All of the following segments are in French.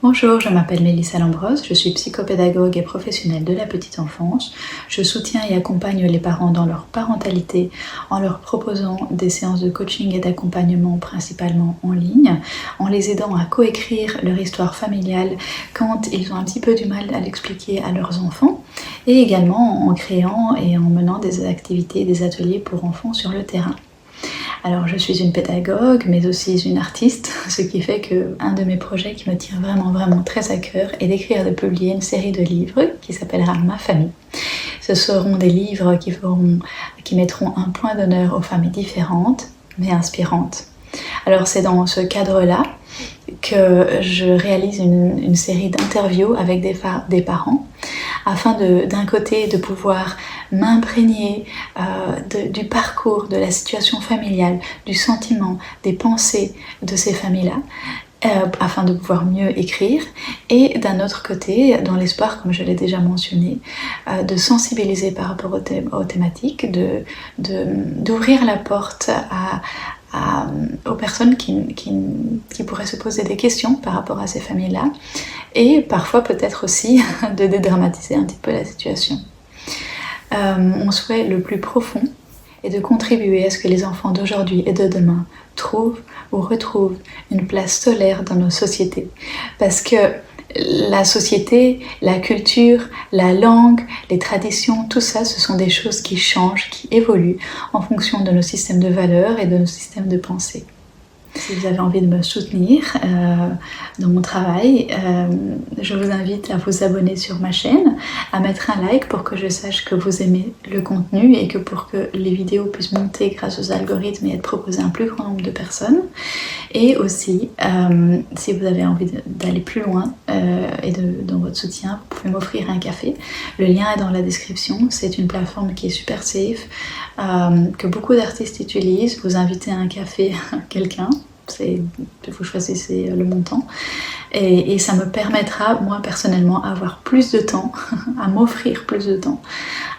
Bonjour, je m'appelle Mélissa Lambrose, je suis psychopédagogue et professionnelle de la petite enfance. Je soutiens et accompagne les parents dans leur parentalité en leur proposant des séances de coaching et d'accompagnement principalement en ligne, en les aidant à coécrire leur histoire familiale quand ils ont un petit peu du mal à l'expliquer à leurs enfants, et également en créant et en menant des activités, des ateliers pour enfants sur le terrain. Alors je suis une pédagogue, mais aussi une artiste, ce qui fait qu'un de mes projets qui me tient vraiment très à cœur est d'écrire et de publier une série de livres qui s'appellera Ma famille. Ce seront des livres qui mettront un point d'honneur aux familles différentes, mais inspirantes. Alors c'est dans ce cadre-là que je réalise une série d'interviews avec des parents afin d'un côté de pouvoir m'imprégner du parcours, de la situation familiale, du sentiment, des pensées de ces familles-là, afin de pouvoir mieux écrire, et d'un autre côté, dans l'espoir, comme je l'ai déjà mentionné, de sensibiliser par rapport aux thématiques, d'ouvrir la porte aux personnes qui pourraient se poser des questions par rapport à ces familles-là, et parfois peut-être aussi de dédramatiser un petit peu la situation. Mon souhait le plus profond est de contribuer à ce que les enfants d'aujourd'hui et de demain trouvent ou retrouvent une place solaire dans nos sociétés. Parce que la société, la culture, la langue, les traditions, tout ça, ce sont des choses qui changent, qui évoluent en fonction de nos systèmes de valeurs et de nos systèmes de pensée. Si vous avez envie de me soutenir dans mon travail, je vous invite à vous abonner sur ma chaîne, à mettre un like pour que je sache que vous aimez le contenu et que pour que les vidéos puissent monter grâce aux algorithmes et être proposées à un plus grand nombre de personnes. Et aussi, si vous avez envie d'aller plus loin dans votre soutien, vous pouvez m'offrir un café. Le lien est dans la description. C'est une plateforme qui est super safe, que beaucoup d'artistes utilisent. Vous invitez à un café quelqu'un, vous choisissez le montant, et ça me permettra, moi personnellement, avoir plus de temps, à m'offrir plus de temps,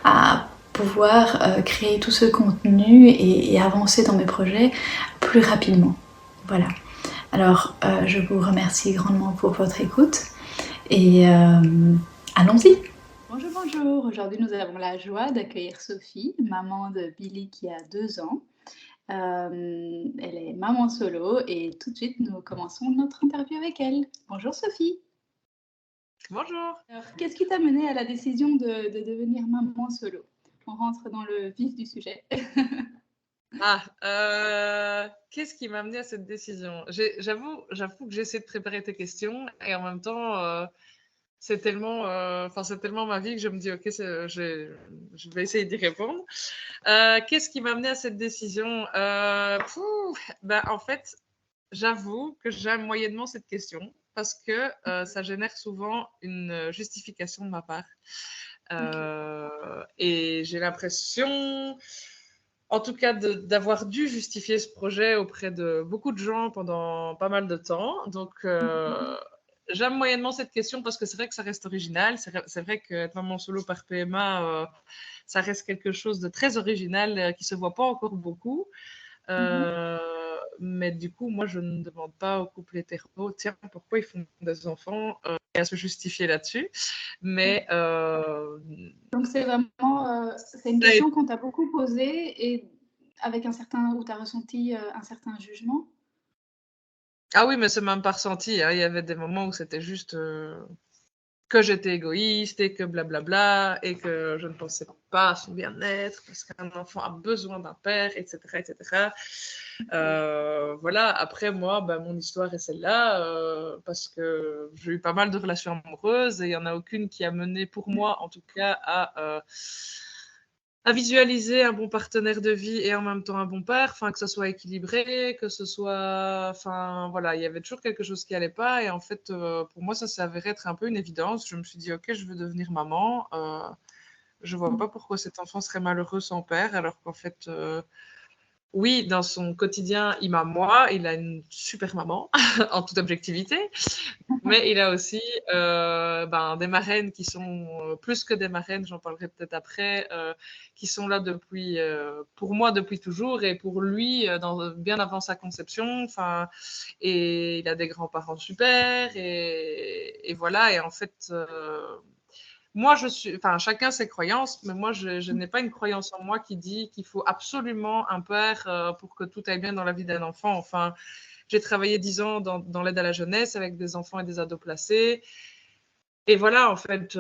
à pouvoir créer tout ce contenu et avancer dans mes projets plus rapidement. Voilà. Alors, je vous remercie grandement pour votre écoute et allons-y. Bonjour. Aujourd'hui, nous avons la joie d'accueillir Sophie, maman de Billy qui a 2 ans. Elle est maman solo et tout de suite, nous commençons notre interview avec elle. Bonjour Sophie. Bonjour. Alors, qu'est-ce qui t'a mené à la décision de devenir maman solo? On rentre dans le vif du sujet. Qu'est-ce qui m'a amené à cette décision? J'avoue que j'essaie de préparer tes questions et en même temps, c'est tellement ma vie que je me dis: «OK, je vais essayer d'y répondre». Qu'est-ce qui m'a amené à cette décision? En fait, j'avoue que j'aime moyennement cette question parce que, ça génère souvent une justification de ma part. Et j'ai l'impression, en tout cas, d'avoir dû justifier ce projet auprès de beaucoup de gens pendant pas mal de temps. Donc, j'aime moyennement cette question parce que c'est vrai que ça reste original. C'est vrai qu'être maman solo par PMA, ça reste quelque chose de très original qui se voit pas encore beaucoup. Euh, mais du coup, moi, je ne demande pas aux couples hétéros, tiens, pourquoi ils font des enfants, et à se justifier là-dessus. Mais Donc c'est vraiment, c'est une ça a été- question qu'on t'a beaucoup posée et avec où tu as ressenti un certain jugement? ah oui, mais c'est même pas ressenti, hein. Il y avait des moments où c'était juste que j'étais égoïste et que blablabla et que je ne pensais pas à son bien-être parce qu'un enfant a besoin d'un père, etc., etc. Voilà. Après, moi, mon histoire est celle-là parce que j'ai eu pas mal de relations amoureuses et il n'y en a aucune qui a mené, pour moi en tout cas, à visualiser un bon partenaire de vie et en même temps un bon père, enfin que ce soit équilibré, que ce soit, enfin voilà, il y avait toujours quelque chose qui allait pas et en fait pour moi ça s'est avéré être un peu une évidence. Je me suis dit ok, je veux devenir maman. Je vois pas pourquoi cet enfant serait malheureux sans père alors qu'en fait oui, dans son quotidien, il a une super maman, en toute objectivité, mais il a aussi des marraines qui sont plus que des marraines, j'en parlerai peut-être après, qui sont là depuis, pour moi depuis toujours et pour lui bien avant sa conception. Enfin, et il a des grands-parents super et voilà. Et en fait, moi, enfin, chacun ses croyances, mais moi, je n'ai pas une croyance en moi qui dit qu'il faut absolument un père pour que tout aille bien dans la vie d'un enfant. Enfin, j'ai travaillé 10 ans dans l'aide à la jeunesse avec des enfants et des ados placés. Et voilà, en fait,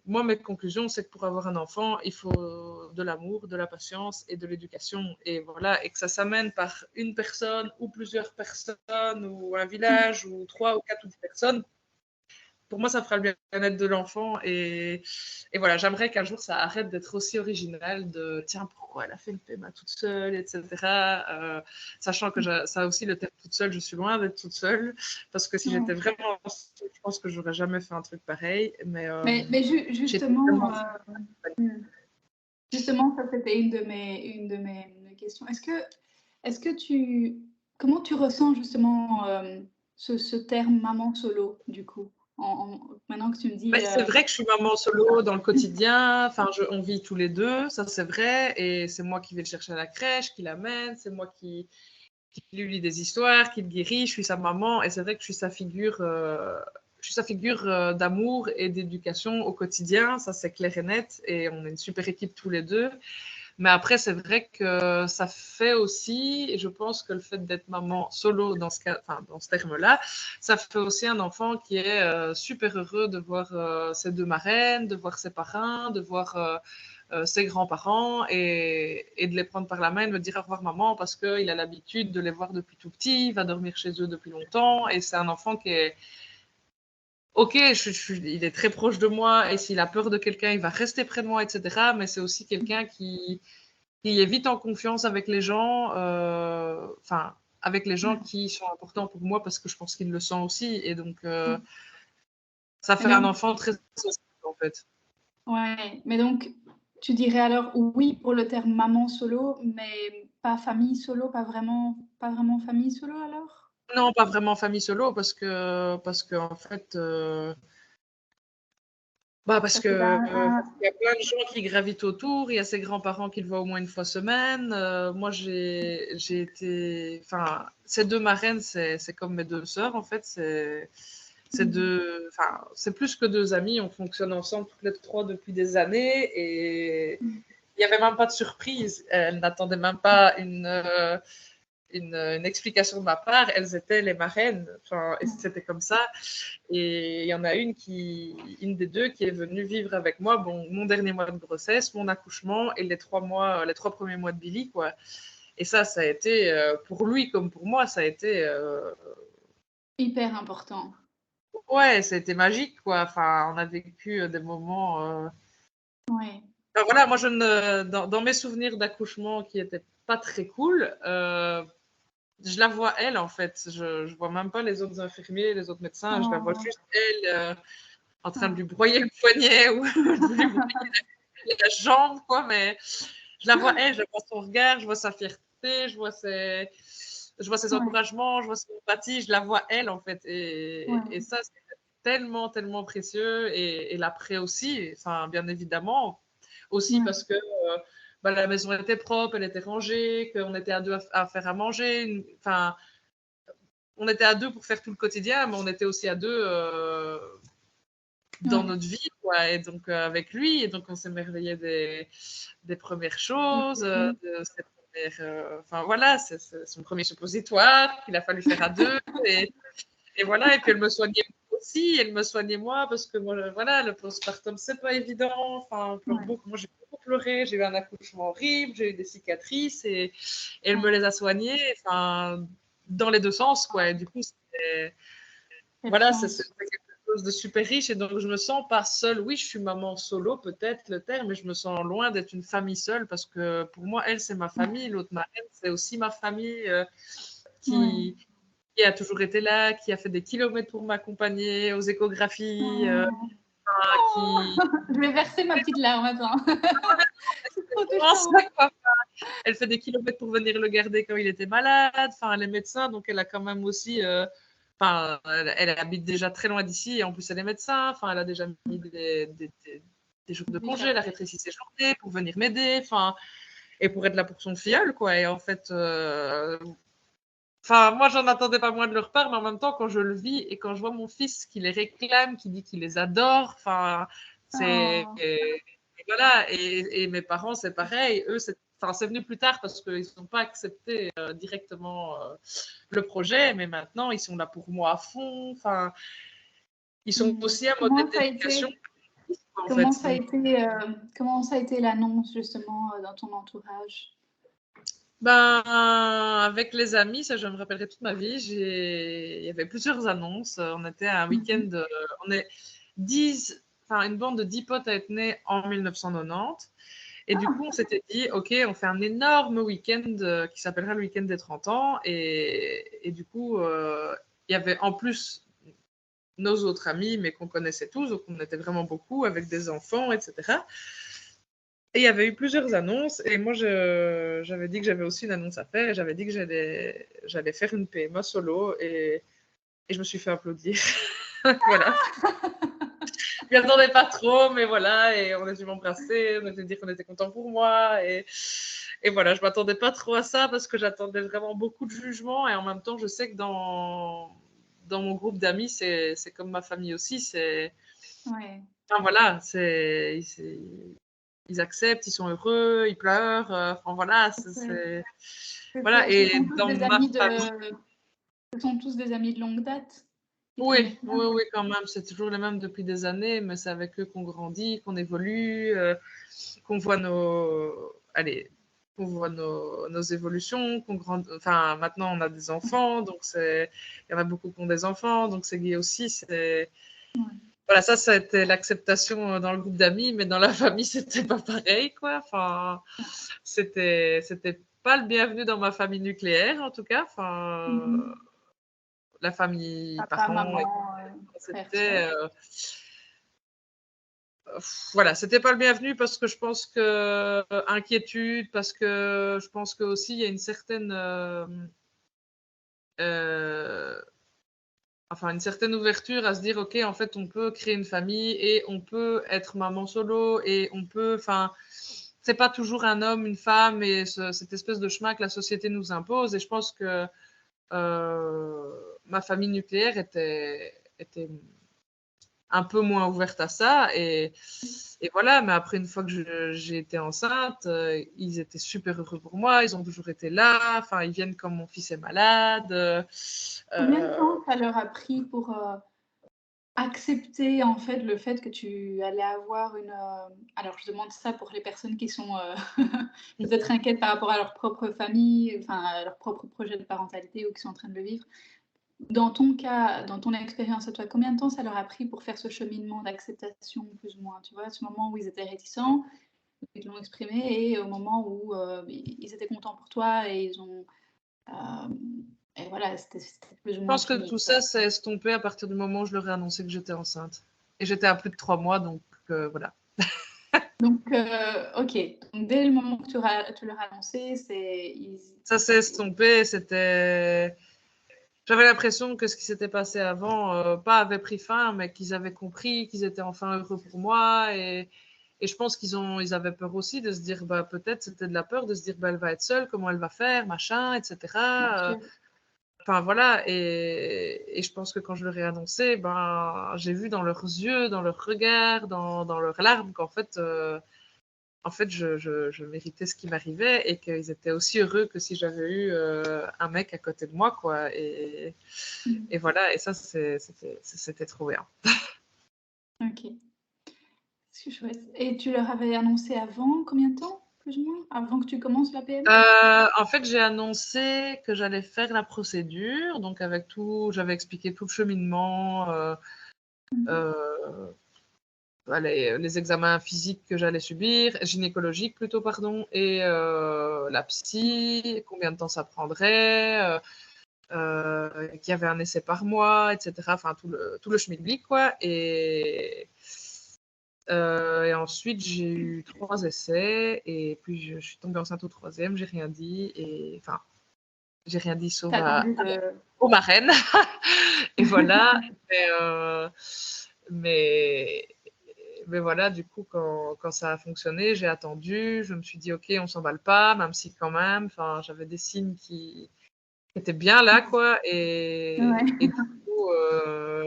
moi, mes conclusions, c'est que pour avoir un enfant, il faut de l'amour, de la patience et de l'éducation. Et voilà, et que ça s'amène par une personne ou plusieurs personnes ou un village ou 3 ou 4 ou 10 personnes. Pour moi, ça fera le bien-être de l'enfant. Et voilà, j'aimerais qu'un jour, ça arrête d'être aussi original de tiens, pourquoi elle a fait le PMA toute seule, etc. Sachant que ça aussi, le terme toute seule, je suis loin d'être toute seule. Parce que si j'étais vraiment seule, je pense que j'aurais jamais fait un truc pareil. Mais justement, justement, ça c'était une de mes questions. Comment tu ressens justement ce terme maman solo, du coup, maintenant que tu me dis. C'est vrai que je suis maman solo dans le quotidien. Enfin, on vit tous les deux, ça c'est vrai. Et c'est moi qui vais le chercher à la crèche, qui l'amène. C'est moi qui lui lit des histoires, qui le guérit. Je suis sa maman. Et c'est vrai que je suis sa figure, d'amour et d'éducation au quotidien. Ça, c'est clair et net. Et on est une super équipe tous les deux. Mais après, c'est vrai que ça fait aussi, et je pense que le fait d'être maman solo dans ce terme-là, ça fait aussi un enfant qui est super heureux de voir ses deux marraines, de voir ses parrains, de voir ses grands-parents et de les prendre par la main et de me dire au revoir maman parce qu'il a l'habitude de les voir depuis tout petit, il va dormir chez eux depuis longtemps et c'est un enfant qui est ok, il est très proche de moi et s'il a peur de quelqu'un, il va rester près de moi, etc. Mais c'est aussi quelqu'un qui est vite en confiance avec les gens, avec les gens qui sont importants pour moi parce que je pense qu'il le sent aussi. Et donc, ça fait un enfant très sensible, en fait. Ouais, mais donc, tu dirais alors oui pour le terme maman solo, mais pas famille solo, pas vraiment famille solo alors? Non, pas vraiment famille solo parce que en fait, parce que il y a plein de gens qui gravitent autour. Il y a ses grands-parents qui le voient au moins une fois semaine. Moi, j'ai été, enfin, ces deux marraines, c'est comme mes deux sœurs en fait. C'est plus que deux amies. On fonctionne ensemble toutes les trois depuis des années et il n'y avait même pas de surprise. Elles n'attendaient même pas une explication de ma part. Elles étaient les marraines. Enfin, et c'était comme ça. Et il y en a une des deux qui est venue vivre avec moi, mon dernier mois de grossesse, mon accouchement et les 3 premiers mois de Billy, quoi. Et ça a été, pour lui comme pour moi, ça a été Hyper important. ouais, ça a été magique, quoi. Enfin, on a vécu des moments. Ouais. Enfin, voilà, moi, dans mes souvenirs d'accouchement qui étaient pas très cool, je la vois elle, en fait. Je vois même pas les autres infirmiers, les autres médecins. Je la vois juste elle en train de lui broyer le poignet ou de lui broyer la jambe, quoi. Mais je la vois elle, je vois son regard, je vois sa fierté, je vois ses encouragements, je vois son empathie, je la vois elle, en fait. Et ça, c'est tellement, tellement précieux. Et l'après aussi, enfin, bien évidemment, aussi parce que la maison était propre, elle était rangée, qu'on était à deux à faire à manger. Enfin, on était à deux pour faire tout le quotidien, mais on était aussi à deux dans notre vie, quoi. Et donc, avec lui, et donc, on s'émerveillait des premières choses, de ses premières. Enfin, voilà, c'est son premier suppositoire qu'il a fallu faire à deux. Et voilà, et puis elle me soignait aussi, elle me soignait moi, parce que moi, voilà, le postpartum, c'est pas évident. Enfin, moi, j'ai beaucoup pleuré, j'ai eu un accouchement horrible, j'ai eu des cicatrices, et elle me les a soignées, enfin, dans les deux sens, quoi. Et du coup, voilà, c'est quelque chose de super riche, et donc je me sens pas seule. Oui, je suis maman solo, peut-être le terme, mais je me sens loin d'être une famille seule, parce que pour moi, elle, c'est ma famille, l'autre marraine, c'est aussi ma famille qui qui a toujours été là, qui a fait des kilomètres pour m'accompagner aux échographies. Je vais verser ma petite larme, attends. C'est trop Comment touchant. ça, quoi. Elle fait des kilomètres pour venir le garder quand il était malade. Enfin, elle est médecin, donc elle a quand même aussi. Enfin, elle habite déjà très loin d'ici et en plus elle est médecin. Enfin, elle a déjà mis des jours de congé, elle a rétréci ses journées pour venir m'aider. Enfin, et pour être là pour son filleul, quoi. Et en fait, enfin, moi, j'en attendais pas moins de leur part, mais en même temps, quand je le vis et quand je vois mon fils qui les réclame, qui dit qu'il les adore, enfin, c'est. Oh. Et voilà, et mes parents, c'est pareil. Eux, c'est venu plus tard parce qu'ils n'ont pas accepté directement le projet, mais maintenant, ils sont là pour moi à fond. Enfin, ils sont aussi un modèle Comment ça a d'éducation. été, En comment fait. ça a été, comment ça a été l'annonce justement dans ton entourage? Ben, avec les amis, ça je me rappellerai toute ma vie, il y avait plusieurs annonces. On était à un week-end, on est 10, enfin une bande de 10 potes à être nés en 1990. Et du coup, on s'était dit, OK, on fait un énorme week-end qui s'appellera le week-end des 30 ans. Et du coup, il y avait en plus nos autres amis, mais qu'on connaissait tous, donc on était vraiment beaucoup avec des enfants, etc. Et il y avait eu plusieurs annonces et moi j'avais dit que j'avais aussi une annonce à faire et j'avais dit que j'allais faire une PMA solo et je me suis fait applaudir. Voilà. Je m'y attendais pas trop, mais voilà, et on a dû m'embrasser, on a dû dire qu'on était content pour moi et voilà, je m'attendais pas trop à ça parce que j'attendais vraiment beaucoup de jugements et en même temps je sais que dans mon groupe d'amis c'est comme ma famille aussi, Ouais. enfin voilà, ils acceptent, ils sont heureux, ils pleurent. Enfin voilà, C'est voilà. ça. Ce Et sont tous dans des ma amis famille, ce sont tous des amis de longue date qui te oui, connaissent oui, bien. oui, quand même. C'est toujours les mêmes depuis des années, mais c'est avec eux qu'on grandit, qu'on évolue, qu'on voit allez, qu'on voit nos évolutions, qu'on grandit. Enfin, maintenant on a des enfants, donc il y en a beaucoup qui ont des enfants, donc c'est lié aussi. Ouais. Voilà, ça a été l'acceptation dans le groupe d'amis, mais dans la famille, c'était pas pareil, quoi. Enfin, c'était pas le bienvenu dans ma famille nucléaire, en tout cas. Enfin, la famille, Papa, parents, maman, frère, c'était, sœur. voilà, c'était pas le bienvenu parce que je pense que inquiétude, parce que je pense que aussi il y a une certaine, euh, enfin une certaine ouverture à se dire, ok, en fait, on peut créer une famille et on peut être maman solo et on peut, enfin, c'est pas toujours un homme, une femme et cette espèce de chemin que la société nous impose. Et je pense que ma famille nucléaire était un peu moins ouverte à ça. Et voilà, mais après, une fois que j'ai été enceinte, ils étaient super heureux pour moi. Ils ont toujours été là. Enfin, ils viennent quand mon fils est malade. Combien de temps ça leur a pris pour accepter en fait le fait que tu allais avoir une, alors je demande ça pour les personnes qui sont, peut-être inquiètes par rapport à leur propre famille, enfin à leur propre projet de parentalité ou qui sont en train de le vivre. Dans ton cas, dans ton expérience à toi, combien de temps ça leur a pris pour faire ce cheminement d'acceptation plus ou moins? Tu vois, ce moment où ils étaient réticents, ils l'ont exprimé et au moment où, ils étaient contents pour toi et ils ont, hem et voilà, c'était plus ou Je moins pense que fini, tout quoi. ça s'est estompé à partir du moment où je leur ai annoncé que j'étais enceinte. Et j'étais à plus de 3 mois, donc voilà. Donc, OK. Donc dès le moment que tu leur as annoncé, Ça s'est estompé. J'avais l'impression que ce qui s'était passé avant, pas avait pris fin, mais qu'ils avaient compris, qu'ils étaient enfin heureux pour moi. Et je pense ils avaient peur aussi de se dire, bah, peut-être c'était de la peur de se dire, bah, elle va être seule, comment elle va faire, machin, bien etc. sûr. Enfin voilà, et je pense que quand je leur ai annoncé, ben, j'ai vu dans leurs yeux, dans leurs regards, dans leurs larmes qu'en fait, je méritais ce qui m'arrivait et qu'ils étaient aussi heureux que si j'avais eu un mec à côté de moi, quoi. Et voilà, et ça, c'était trop bien. OK. C'est chouette et tu leur avais annoncé avant combien de temps, plus ou moins? Avant que tu commences la PMA? En fait, j'ai annoncé que j'allais faire la procédure, donc avec tout, j'avais expliqué tout le cheminement, les examens physiques que j'allais subir, gynécologiques plutôt, pardon, et la psy, combien de temps ça prendrait, qu'il y avait un essai par mois, etc. Enfin, tout le schmilblick, quoi. Et ensuite, j'ai eu 3 essais et puis je suis tombée enceinte au 3e, j'ai rien dit et enfin, j'ai rien dit sauf T'as attendu de... aux marraines et voilà. Mais, mais voilà, du coup, quand ça a fonctionné, j'ai attendu, je me suis dit: «OK, on s'emballe pas», même si quand même, enfin, j'avais des signes qui étaient bien là, quoi et Ouais. du coup,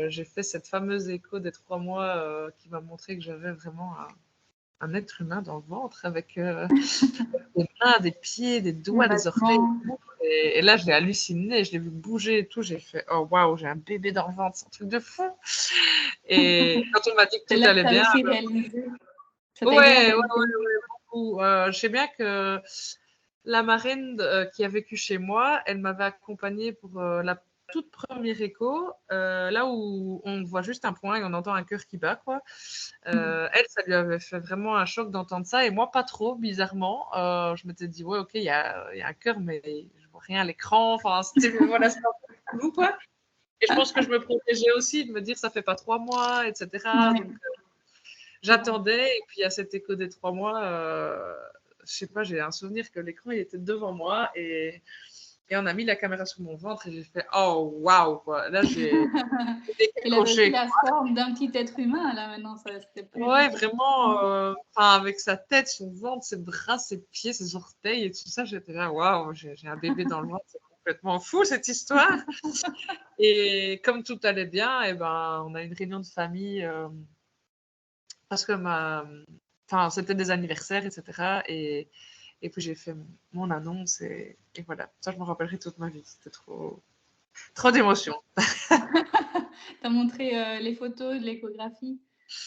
j'ai fait cette fameuse écho des 3 mois, qui m'a montré que j'avais vraiment un être humain dans le ventre avec, des mains, des pieds, des Les doigts, des orteils battements. et tout et là, j'ai halluciné, je l'ai vu bouger et tout, j'ai fait: «Oh waouh, j'ai un bébé dans le ventre, c'est un truc de fou» et quand on m'a dit que C'est tout là que allait tu as bien, aussi réalisé. Ça t'a aidé à ouais, ouais, réaliser. beaucoup, je sais bien que la marraine qui a vécu chez moi, elle m'avait accompagnée pour, la toute première écho, là où on voit juste un point et on entend un cœur qui bat, quoi. Elle, ça lui avait fait vraiment un choc d'entendre ça et moi pas trop bizarrement. Je m'étais dit: «Ouais, OK, il y a un cœur mais je vois rien à l'écran». Enfin, c'était voilà, c'était un peu flou, quoi et je pense que je me protégeais aussi de me dire: «Ça fait pas 3 mois» et cetera Ouais, donc c'est vrai. j'attendais et puis à cet écho des 3 mois, je sais pas, j'ai un souvenir que l'écran, il était devant moi et on a mis la caméra sur mon ventre et j'ai fait: «Oh waouh!» quoi. Là, j'ai Il avait aussi décroché. la forme d'un petit être humain, là, maintenant, ça, c'était plus Ouais, juste. vraiment, enfin, avec sa tête, son ventre, ses bras, ses pieds, ses orteils et tout ça, j'étais là: «Waouh, j'ai un bébé dans le ventre, c'est complètement fou cette histoire» et comme tout allait bien et ben, on a eu une réunion de famille, parce que enfin, c'était des anniversaires et cetera et puis j'ai fait mon annonce et voilà. Ça, je m'en rappellerai toute ma vie. C'était trop d'émotions. Tu as montré les photos de l'échographie,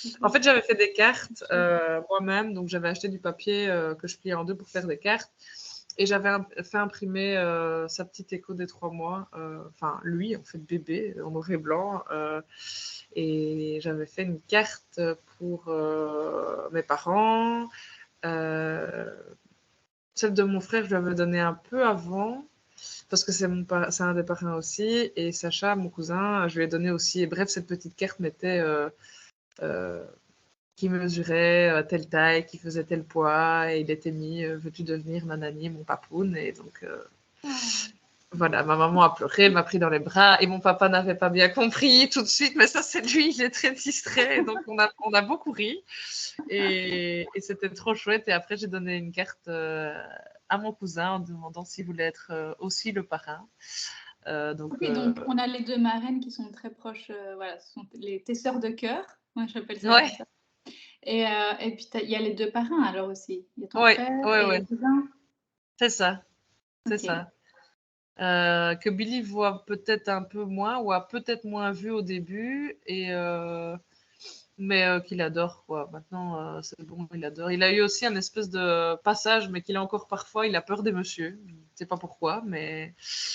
du En coup? fait, j'avais fait des cartes, Chouette. moi-même, donc j'avais acheté du papier, que je pliais en 2 pour faire des cartes et j'avais fait imprimer, sa petite écho des 3 mois, enfin lui, en fait, bébé, en noir et blanc, et j'avais fait une carte, pour, mes parents. Heu, Celle de mon frère, je lui avais donnée un peu avant, parce que c'est un des parrains aussi et Sacha, mon cousin, je lui ai donné aussi et bref, cette petite carte mettait, heu qui mesurait telle taille, qui faisait tel poids, et il était mis veux-tu devenir nanani, mon papoun, et donc Oh. voilà, ma maman a pleuré, elle m'a pris dans les bras, et mon papa n'avait pas bien compris tout de suite, mais ça c'est lui, il est très distrait, donc on a beaucoup ri, et c'était trop chouette, et après j'ai donné une carte à mon cousin en demandant s'il voulait être aussi le parrain. Donc OK, donc on a les 2 marraines qui sont très proches, voilà, ce sont tes sœurs de cœur. Moi, j'appelle ça comme ouais, ça et puis il y a les 2 parrains alors aussi? Il y a ton ouais, frère ouais, et ouais, le cousin? c'est ça, c'est OK. ça. Que Billy voit peut-être un peu moins ou a peut-être moins vu au début mais qu'il adore quoi. Maintenant, c'est bon, il adore. Il a eu aussi un espèce de passage, mais qu'il a encore parfois, il a peur des messieurs. Je ne sais pas pourquoi, mais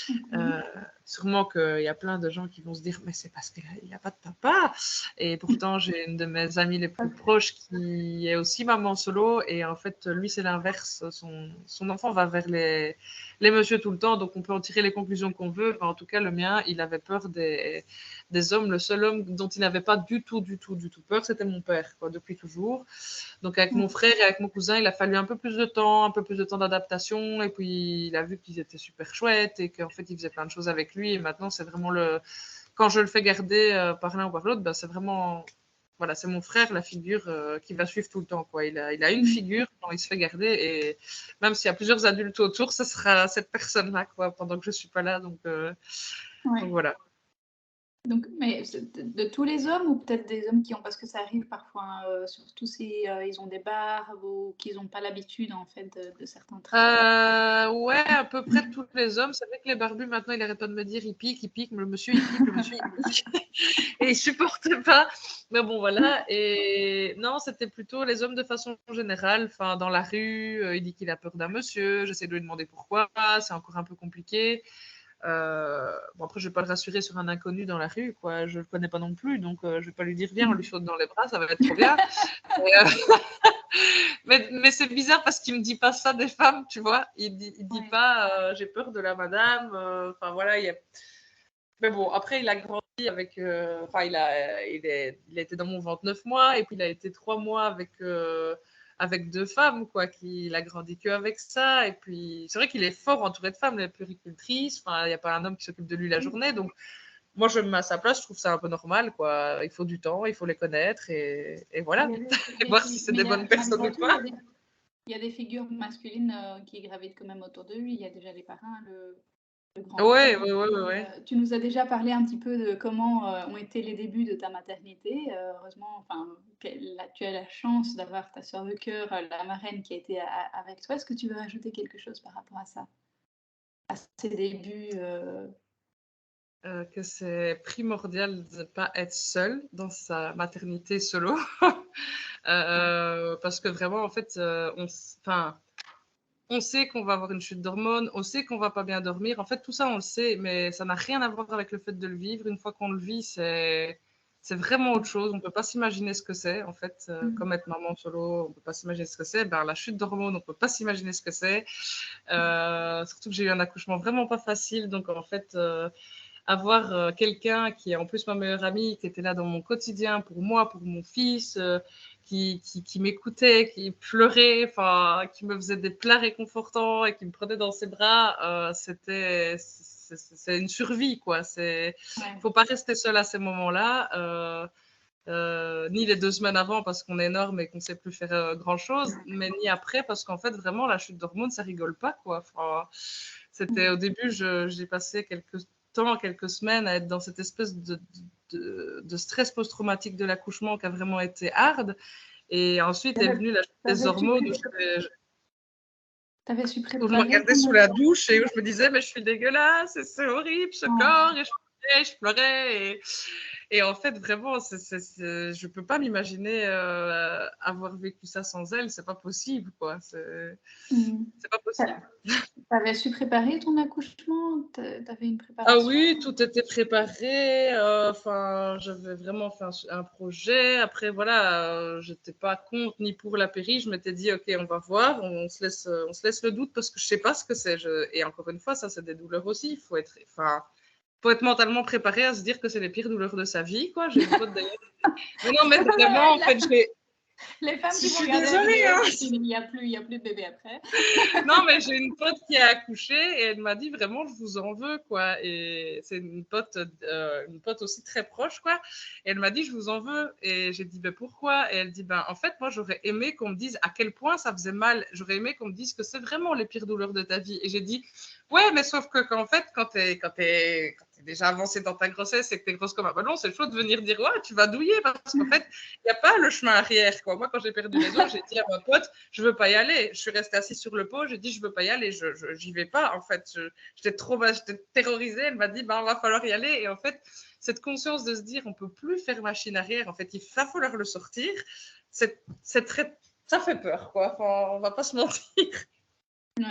OK. euh, sûrement qu'il y a plein de gens qui vont se dire, mais c'est parce qu'il n'a pas de papa. Et pourtant, j'ai une de mes amies les plus proches qui est aussi maman solo, et en fait, lui, c'est l'inverse. Son enfant va vers les messieurs tout le temps, donc on peut en tirer les conclusions qu'on veut. Enfin, en tout cas, le mien, il avait peur des hommes. Le seul homme dont il n'avait pas du tout, du tout, du tout peur, c'était mon père, quoi, depuis toujours. Donc avec mon frère et avec mon cousin, il a fallu un peu plus de temps d'adaptation, et puis il a vu qu'ils étaient super chouettes et qu'en fait, il faisait plein de choses avec lui, et maintenant, c'est vraiment quand je le fais garder par l'un ou par l'autre, ben, c'est vraiment, voilà, c'est mon frère, la figure qui va suivre tout le temps, quoi. Il a une Mmh. figure quand il se fait garder, et même s'il y a plusieurs adultes autour, ce sera cette personne-là, quoi, pendant que je suis pas là, donc Ouais. voilà. Donc mais c'est de tous les hommes ou peut-être des hommes qui ont parce que ça arrive parfois, hein, surtout si, ils ont des barbes ou qu'ils ont pas l'habitude en fait de certains traits. Ouais, à peu près tous les hommes. C'est vrai que les barbus, maintenant, il arrête pas de me dire, il pique, le monsieur, il pique, le monsieur, il pique. Et il supportait pas. Mais bon, voilà. Et non, c'était plutôt les hommes de façon générale. Enfin, dans la rue, il dit qu'il a peur d'un monsieur. J'essaie de lui demander pourquoi. C'est encore un peu compliqué. Bon, après, je vais pas le rassurer sur un inconnu dans la rue, quoi. Je le connais pas non plus, donc je vais pas lui dire, viens, on lui saute dans les bras, ça va être trop bien. Et, mais c'est bizarre parce qu'il me dit pas ça des femmes, tu vois. Il dit Ouais. pas j'ai peur de la madame. Enfin voilà, Mais bon, après, il a grandi avec. Enfin, il a été dans mon ventre 9 mois, et puis il a été 3 mois avec 2 femmes, quoi. Il a grandi qu'avec ça. Et puis, c'est vrai qu'il est fort entouré de femmes, les puéricultrices. Enfin, il n'y a pas un homme qui s'occupe de lui la journée. Donc, moi, je me mets à sa place, je trouve ça un peu normal, quoi. Il faut du temps, il faut les connaître, et voilà. Et voir si c'est des bonnes personnes ou pas. Il y a des figures masculines qui gravitent quand même autour de lui. Il y a déjà les parrains, le grand Ouais, frère. ouais, ouais, ouais. Tu nous as déjà parlé un petit peu de comment ont été les débuts de ta maternité. Heureusement, tu as la chance d'avoir ta sœur de cœur, la marraine, qui a été avec toi. Est-ce que tu veux rajouter quelque chose par rapport à ça, à ces débuts Que c'est primordial de ne pas être seul dans sa maternité solo. Parce que vraiment, en fait, on sait qu'on va avoir une chute d'hormones, on sait qu'on va pas bien dormir. En fait, tout ça, on le sait, mais ça n'a rien à voir avec le fait de le vivre. Une fois qu'on le vit, c'est vraiment autre chose. On peut pas s'imaginer ce que c'est, en fait, comme être maman solo, on peut pas s'imaginer ce que c'est. Ben, la chute d'hormones, on peut pas s'imaginer ce que c'est. Surtout que j'ai eu un accouchement vraiment pas facile, donc en fait, avoir quelqu'un qui est en plus ma meilleure amie, qui était là dans mon quotidien pour moi, pour mon fils, qui m'écoutait, qui pleurait, enfin, qui me faisait des plats réconfortants et qui me prenait dans ses bras, c'est une survie, quoi. Faut pas rester seul à ces moments-là. Ni les 2 semaines avant parce qu'on est énorme et qu'on sait plus faire grand chose, mais ni après parce qu'en fait vraiment la chute d'hormones ça rigole pas, quoi. Enfin, c'était au début j'ai passé quelques semaines à être dans cette espèce de stress post-traumatique de l'accouchement qui a vraiment été hard, et ensuite est venue la chute des hormones où T'avais su où je me préparer regardais sous la douche et où je me disais mais je suis dégueulasse, c'est horrible ce corps, et je pleurais, et en fait vraiment je peux pas m'imaginer avoir vécu ça sans elle, c'est pas possible, quoi. C'est pas possible. T'avais su préparer ton accouchement? T'avais une Ah préparation? oui, tout était préparé. Enfin, j'avais vraiment fait un projet. Après, voilà, j'étais pas contre ni pour la péri. Je m'étais dit, ok, on va voir, on se laisse le doute parce que je sais pas ce que c'est. Et encore une fois, ça, c'est des douleurs aussi. Faut être mentalement préparé à se dire que c'est les pires douleurs de sa vie, quoi. J'ai une pote d'ailleurs. Mais non, mais vraiment, en fait, les femmes qui je vont suis regarder désolée, la hein. vidéo, il n'y a plus de bébé après. Non, mais j'ai une pote qui a accouché et elle m'a dit vraiment, je vous en veux, quoi. Et c'est une pote aussi très proche, quoi. Et elle m'a dit, je vous en veux. Et j'ai dit, ben pourquoi? Et elle dit, ben en fait, moi, j'aurais aimé qu'on me dise à quel point ça faisait mal. J'aurais aimé qu'on me dise que c'est vraiment les pires douleurs de ta vie. Et j'ai dit, ouais, mais sauf que qu'en fait, quand t'es déjà avancé dans ta grossesse et que t'es grosse comme un ballon, c'est chaud de venir dire, ouais, tu vas douiller parce qu'en fait, il n'y a pas le chemin arrière, quoi. Moi, quand j'ai perdu les os, j'ai dit à ma pote, je veux pas y aller. Je suis restée assise sur le pot, j'ai dit, je veux pas y aller, j'y vais pas, en fait. J'étais terrorisée, elle m'a dit, va falloir y aller. Et en fait, cette conscience de se dire, on peut plus faire machine arrière, en fait, il va falloir le sortir, ça fait peur, quoi. Enfin, on va pas se mentir. Ouais.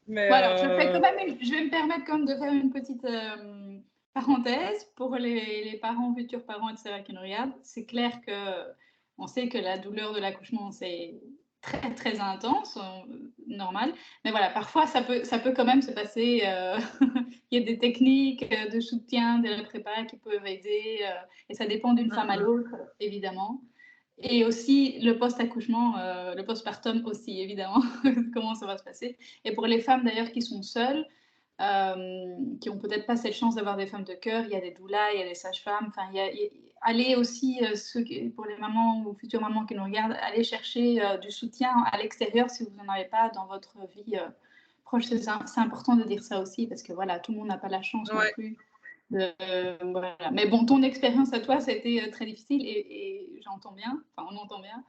Mais bon, alors, je vais me permettre quand même de faire une petite parenthèse pour les parents, futurs parents, etc. qui nous regardent. C'est clair on sait que la douleur de l'accouchement, c'est très, très intense, normal. Mais voilà, parfois, ça peut quand même se passer. Il y a des techniques de soutien, de la prépa qui peuvent aider. Et ça dépend d'une femme à l'autre, évidemment. Et aussi le post-accouchement, le postpartum aussi, évidemment, comment ça va se passer. Et pour les femmes d'ailleurs qui sont seules, qui n'ont peut-être pas cette chance d'avoir des femmes de cœur, il y a des doulas, il y a des sages-femmes. Enfin, allez aussi, pour les mamans ou futures mamans qui nous regardent, allez chercher du soutien à l'extérieur si vous n'en avez pas dans votre vie proche. C'est important de dire ça aussi parce que voilà, tout le monde n'a pas la chance non plus. Voilà. Mais bon, ton expérience à toi, ça a été très difficile et j'entends bien, enfin on entend bien.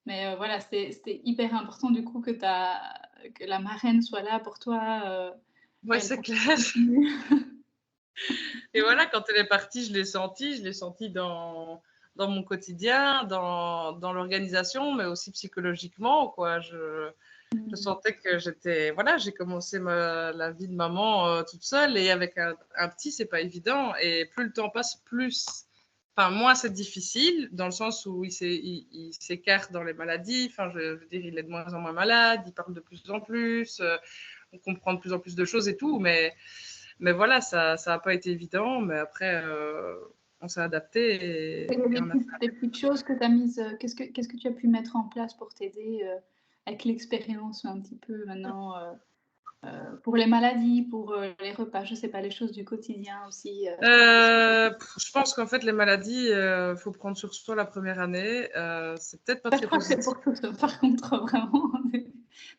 Mais voilà, c'était hyper important du coup que la marraine soit là pour toi. Ouais, c'est clair. Et voilà, quand elle est partie, je l'ai senti dans mon quotidien, dans l'organisation, mais aussi psychologiquement, quoi. Je sentais que j'ai commencé la vie de maman toute seule, et avec un petit, c'est pas évident. Et plus le temps passe, moins c'est difficile, dans le sens où il s'écarte dans les maladies. Enfin, je veux dire, il est de moins en moins malade, il parle de plus en plus, on comprend de plus en plus de choses et tout, mais Mais voilà, ça n'a pas été évident, mais après, on s'est adapté Et et on a des petites choses que tu as mises, qu'est-ce que tu as pu mettre en place pour t'aider avec l'expérience un petit peu maintenant pour les maladies, pour les repas, je sais pas, les choses du quotidien aussi. Je pense qu'en fait, les maladies, faut prendre sur soi la première année. C'est peut-être pas Je très crois que c'est positif. pour tous, par contre, vraiment.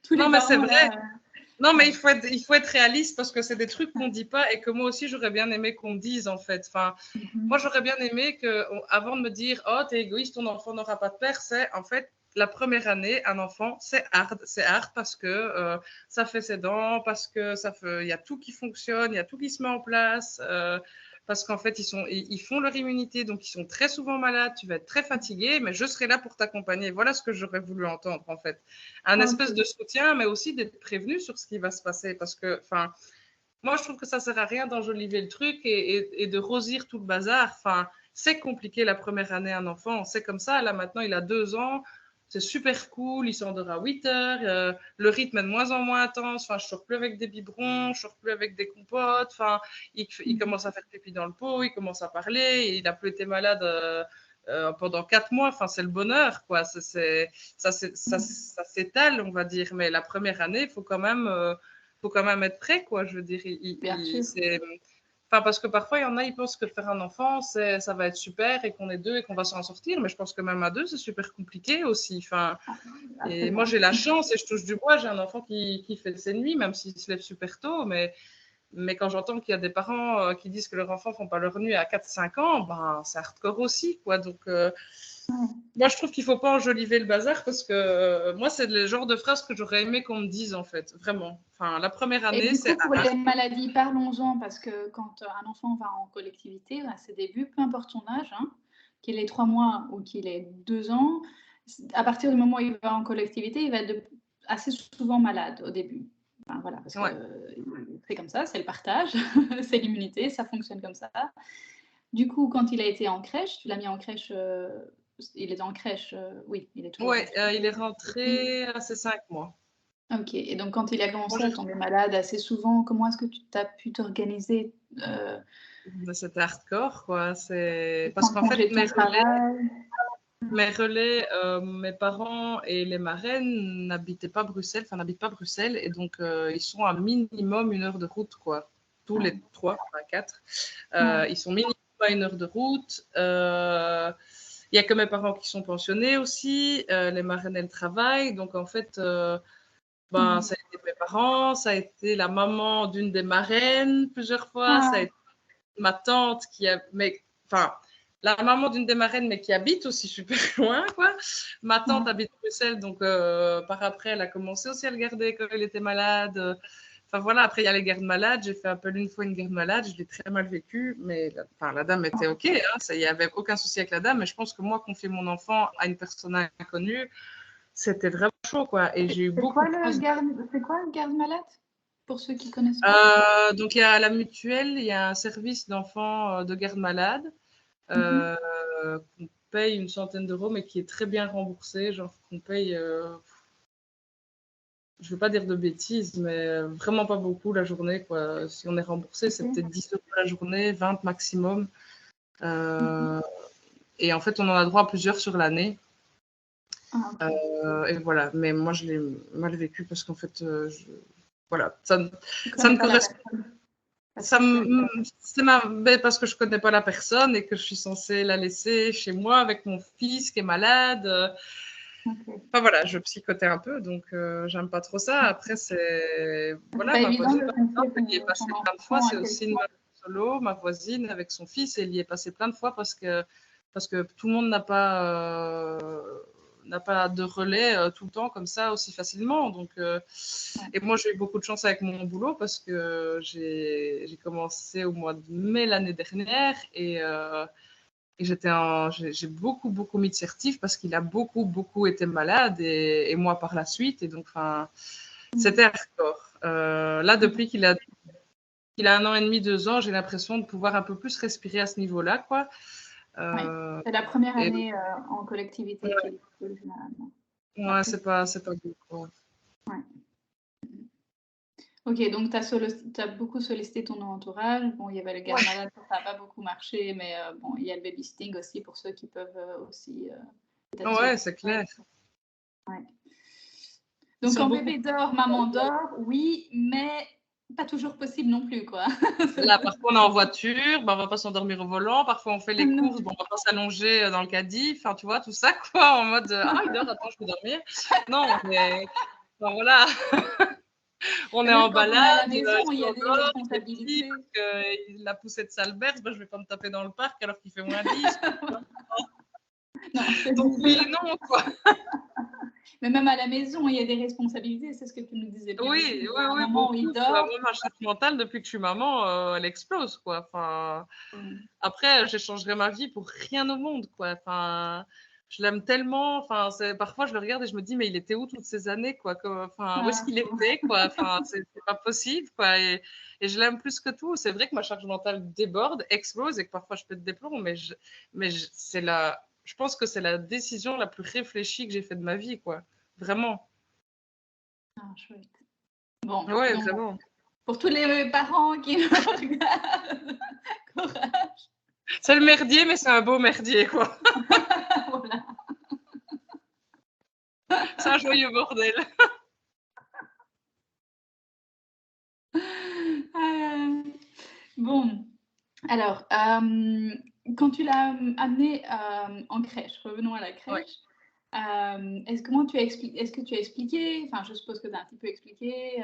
Tous les Non, mais c'est parents, vrai. là. Non, mais Ouais. il faut être réaliste parce que c'est des trucs qu'on dit pas et que moi aussi, j'aurais bien aimé qu'on dise, en fait. Enfin, moi, j'aurais bien aimé que, avant de me dire, oh, t'es égoïste, ton enfant n'aura pas de père, c'est, en fait, la première année, un enfant, c'est hard. C'est hard parce que ça fait ses dents, parce que il y a tout qui fonctionne, il y a tout qui se met en place. Parce qu'en fait, ils font leur immunité, donc ils sont très souvent malades, tu vas être très fatigué, mais je serai là pour t'accompagner. Voilà ce que j'aurais voulu entendre, en fait. Un espèce Ok. de soutien, mais aussi d'être prévenu sur ce qui va se passer. Parce que, enfin, moi, je trouve que ça sert à rien d'enjoliver le truc et de rosir tout le bazar. Enfin, c'est compliqué la première année un enfant. C'est comme ça. Là, maintenant, il a 2 ans. C'est super cool. Il s'endort à 8 heures. Le rythme est de moins en moins intense. Enfin, je ne sors plus avec des biberons. Je ne sors plus avec des compotes. Enfin, il commence à faire pipi dans le pot. Il commence à parler. Il n'a plus été malade pendant 4 mois. Enfin, c'est le bonheur, quoi. Ça s'étale, on va dire. Mais la première année, il faut quand même être prêt, quoi. Je veux dire, Bien sûr. enfin, parce que parfois, il y en a, ils pensent que faire un enfant, ça va être super et qu'on est deux et qu'on va s'en sortir. Mais je pense que même à deux, c'est super compliqué aussi. Enfin, et moi, Absolument. j'ai la chance et je touche du bois. J'ai un enfant qui fait ses nuits, même s'il se lève super tôt. Mais quand j'entends qu'il y a des parents qui disent que leurs enfants font pas leur nuit à 4-5 ans, ben, c'est hardcore aussi, quoi. Donc, moi, je trouve qu'il faut pas enjoliver le bazar parce que moi, c'est le genre de phrase que j'aurais aimé qu'on me dise, en fait, vraiment. Enfin, la première Et année, du c'est coup, pour hard. les maladies, parlons-en, parce que quand un enfant va en collectivité, à ses débuts, peu importe son âge, hein, qu'il ait 3 mois ou qu'il ait 2 ans, à partir du moment où il va en collectivité, il va être assez souvent malade au début. Enfin, voilà, parce que Ouais. c'est comme ça, c'est le partage, c'est l'immunité, ça fonctionne comme ça. Du coup, quand il a été en crèche, tu l'as mis en crèche, il est en crèche, oui, il est toujours en Ouais, crèche. il est rentré à ses 5 mois. OK, et donc quand il a Moi, commencé à tomber malade assez souvent, comment est-ce que tu as pu t'organiser? c'était hardcore, quoi. Parce Prendre qu'en fait, congé de ton travail? mes parents et les marraines n'habitaient pas Bruxelles, enfin, n'habitent pas Bruxelles, et donc ils sont à minimum 1 heure de route, quoi. Tous Ouais, les trois, enfin 4. ouais. Ils sont minimum à 1 heure de route. Il y a que mes parents qui sont pensionnés aussi. Les marraines, elles travaillent. Donc, en fait, ben, Mmh. ça a été mes parents, ça a été la maman d'une des marraines plusieurs fois, ça a Ah, été ma tante enfin, la maman d'une des marraines, mais qui habite aussi super loin, quoi. Ma tante ouais. habite Bruxelles, donc par après, elle a commencé aussi à le garder quand elle était malade. Enfin voilà, après, il y a les gardes malades. J'ai fait appel une fois une garde malade, je l'ai très mal vécu, mais la dame était OK, hein, il n'y avait aucun souci avec la dame, mais je pense que moi, confier mon enfant à une personne inconnue, c'était vraiment chaud, quoi. Et j'ai eu beaucoup plus. C'est quoi le garde malade? Pour ceux qui connaissent pas? Donc, il y a la mutuelle, il y a un service d'enfants de garde malade Mmh. euh, qu'on paye une centaine d'euros, mais qui est très bien remboursé. Genre qu'on paye, je ne veux pas dire de bêtises, mais vraiment pas beaucoup la journée, quoi. Si on est remboursé, c'est OK. peut-être 10 euros la journée, 20 maximum. Mmh. Euh, et en fait, on en a droit à plusieurs sur l'année. Ah, OK. Et voilà. Mais moi, je l'ai mal vécu parce qu'en fait, voilà, Tu ça connais ne pas la correspond. personne? Parce Ça que c'est parce que je connais pas la personne et que je suis censée la laisser chez moi avec mon fils qui est malade. OK. Enfin voilà, je psychotais un peu, donc j'aime pas trop ça. Après, C'est voilà, pas ma évident voisine, de par confier exemple, elle y est ton passée plein de fois. enfant à C'est aussi une quelqu'un. maman solo, ma voisine, avec son fils, elle y est passée plein de fois parce que tout le monde n'a pas de relais tout le temps comme ça aussi facilement. Donc, Ouais. et moi, j'ai eu beaucoup de chance avec mon boulot parce que j'ai commencé au mois de mai l'année dernière et j'ai beaucoup, beaucoup mis de certif parce qu'il a beaucoup, beaucoup été malade et moi par la suite. Et donc, enfin, Mmh. c'était hardcore. Là, depuis qu'il a 1 an et demi, 2 ans, j'ai l'impression de pouvoir un peu plus respirer à ce niveau-là, quoi. Ouais. Euh, C'est la première et donc, année, en collectivité qui est ouais, difficile généralement. ouais, Après c'est pas good, quoi. ouais. Ok, donc tu as beaucoup sollicité ton entourage. Bon, il y avait le garde malade, ça n'a pas beaucoup marché, mais bon, il y a le babysitting aussi pour ceux qui peuvent aussi peut-être se Ouais, retrouver. c'est clair. Ouais. Ils Donc sont quand beaucoup. bébé dort, maman dort, oui, mais pas toujours possible non plus, quoi. Là, parfois, on est en voiture, ben, on va pas s'endormir au volant. Parfois, on fait les Non. courses, bon, on va pas s'allonger dans le caddie. Enfin, tu vois, tout ça, quoi, en mode ah, il dort, attends, je peux dormir. Non, mais enfin, voilà, on Et est même en quand on balade, est à la il maison, il y a des s'endort, il est petit responsabilités. parce qu'il a poussé de sale berce, ben, je vais pas me taper dans le parc alors qu'il fait -10. Non, c'est Donc, oui sûr. et non, quoi. Mais même à la maison, il y a des responsabilités, c'est ce que tu nous disais bien Oui, aussi. Il y oui, a un oui, moment où il beaucoup, quoi. dort. Moi, ma charge mentale, depuis que je suis maman, elle explose, quoi. Enfin, après, j'échangerais ma vie pour rien au monde, quoi. Enfin, je l'aime tellement. Enfin, parfois, je le regarde et je me dis, mais il était où toutes ces années, quoi? Enfin, où est-ce Ah, qu'il était, quoi? Enfin, c'est pas possible, quoi. Et je l'aime plus que tout. C'est vrai que ma charge mentale déborde, explose et que parfois je pète des plombs, je pense que c'est la décision la plus réfléchie que j'ai faite de ma vie, quoi. Vraiment. chouette. Bon, Ouais, donc vraiment. pour tous les parents qui nous regardent, courage. C'est le merdier, mais c'est un beau merdier, quoi. Voilà. C'est un joyeux bordel. Bon, alors, quand tu l'as amené en crèche, revenons à la Ouais. crèche. Est-ce que tu as expliqué, enfin, je suppose que tu as un petit peu expliqué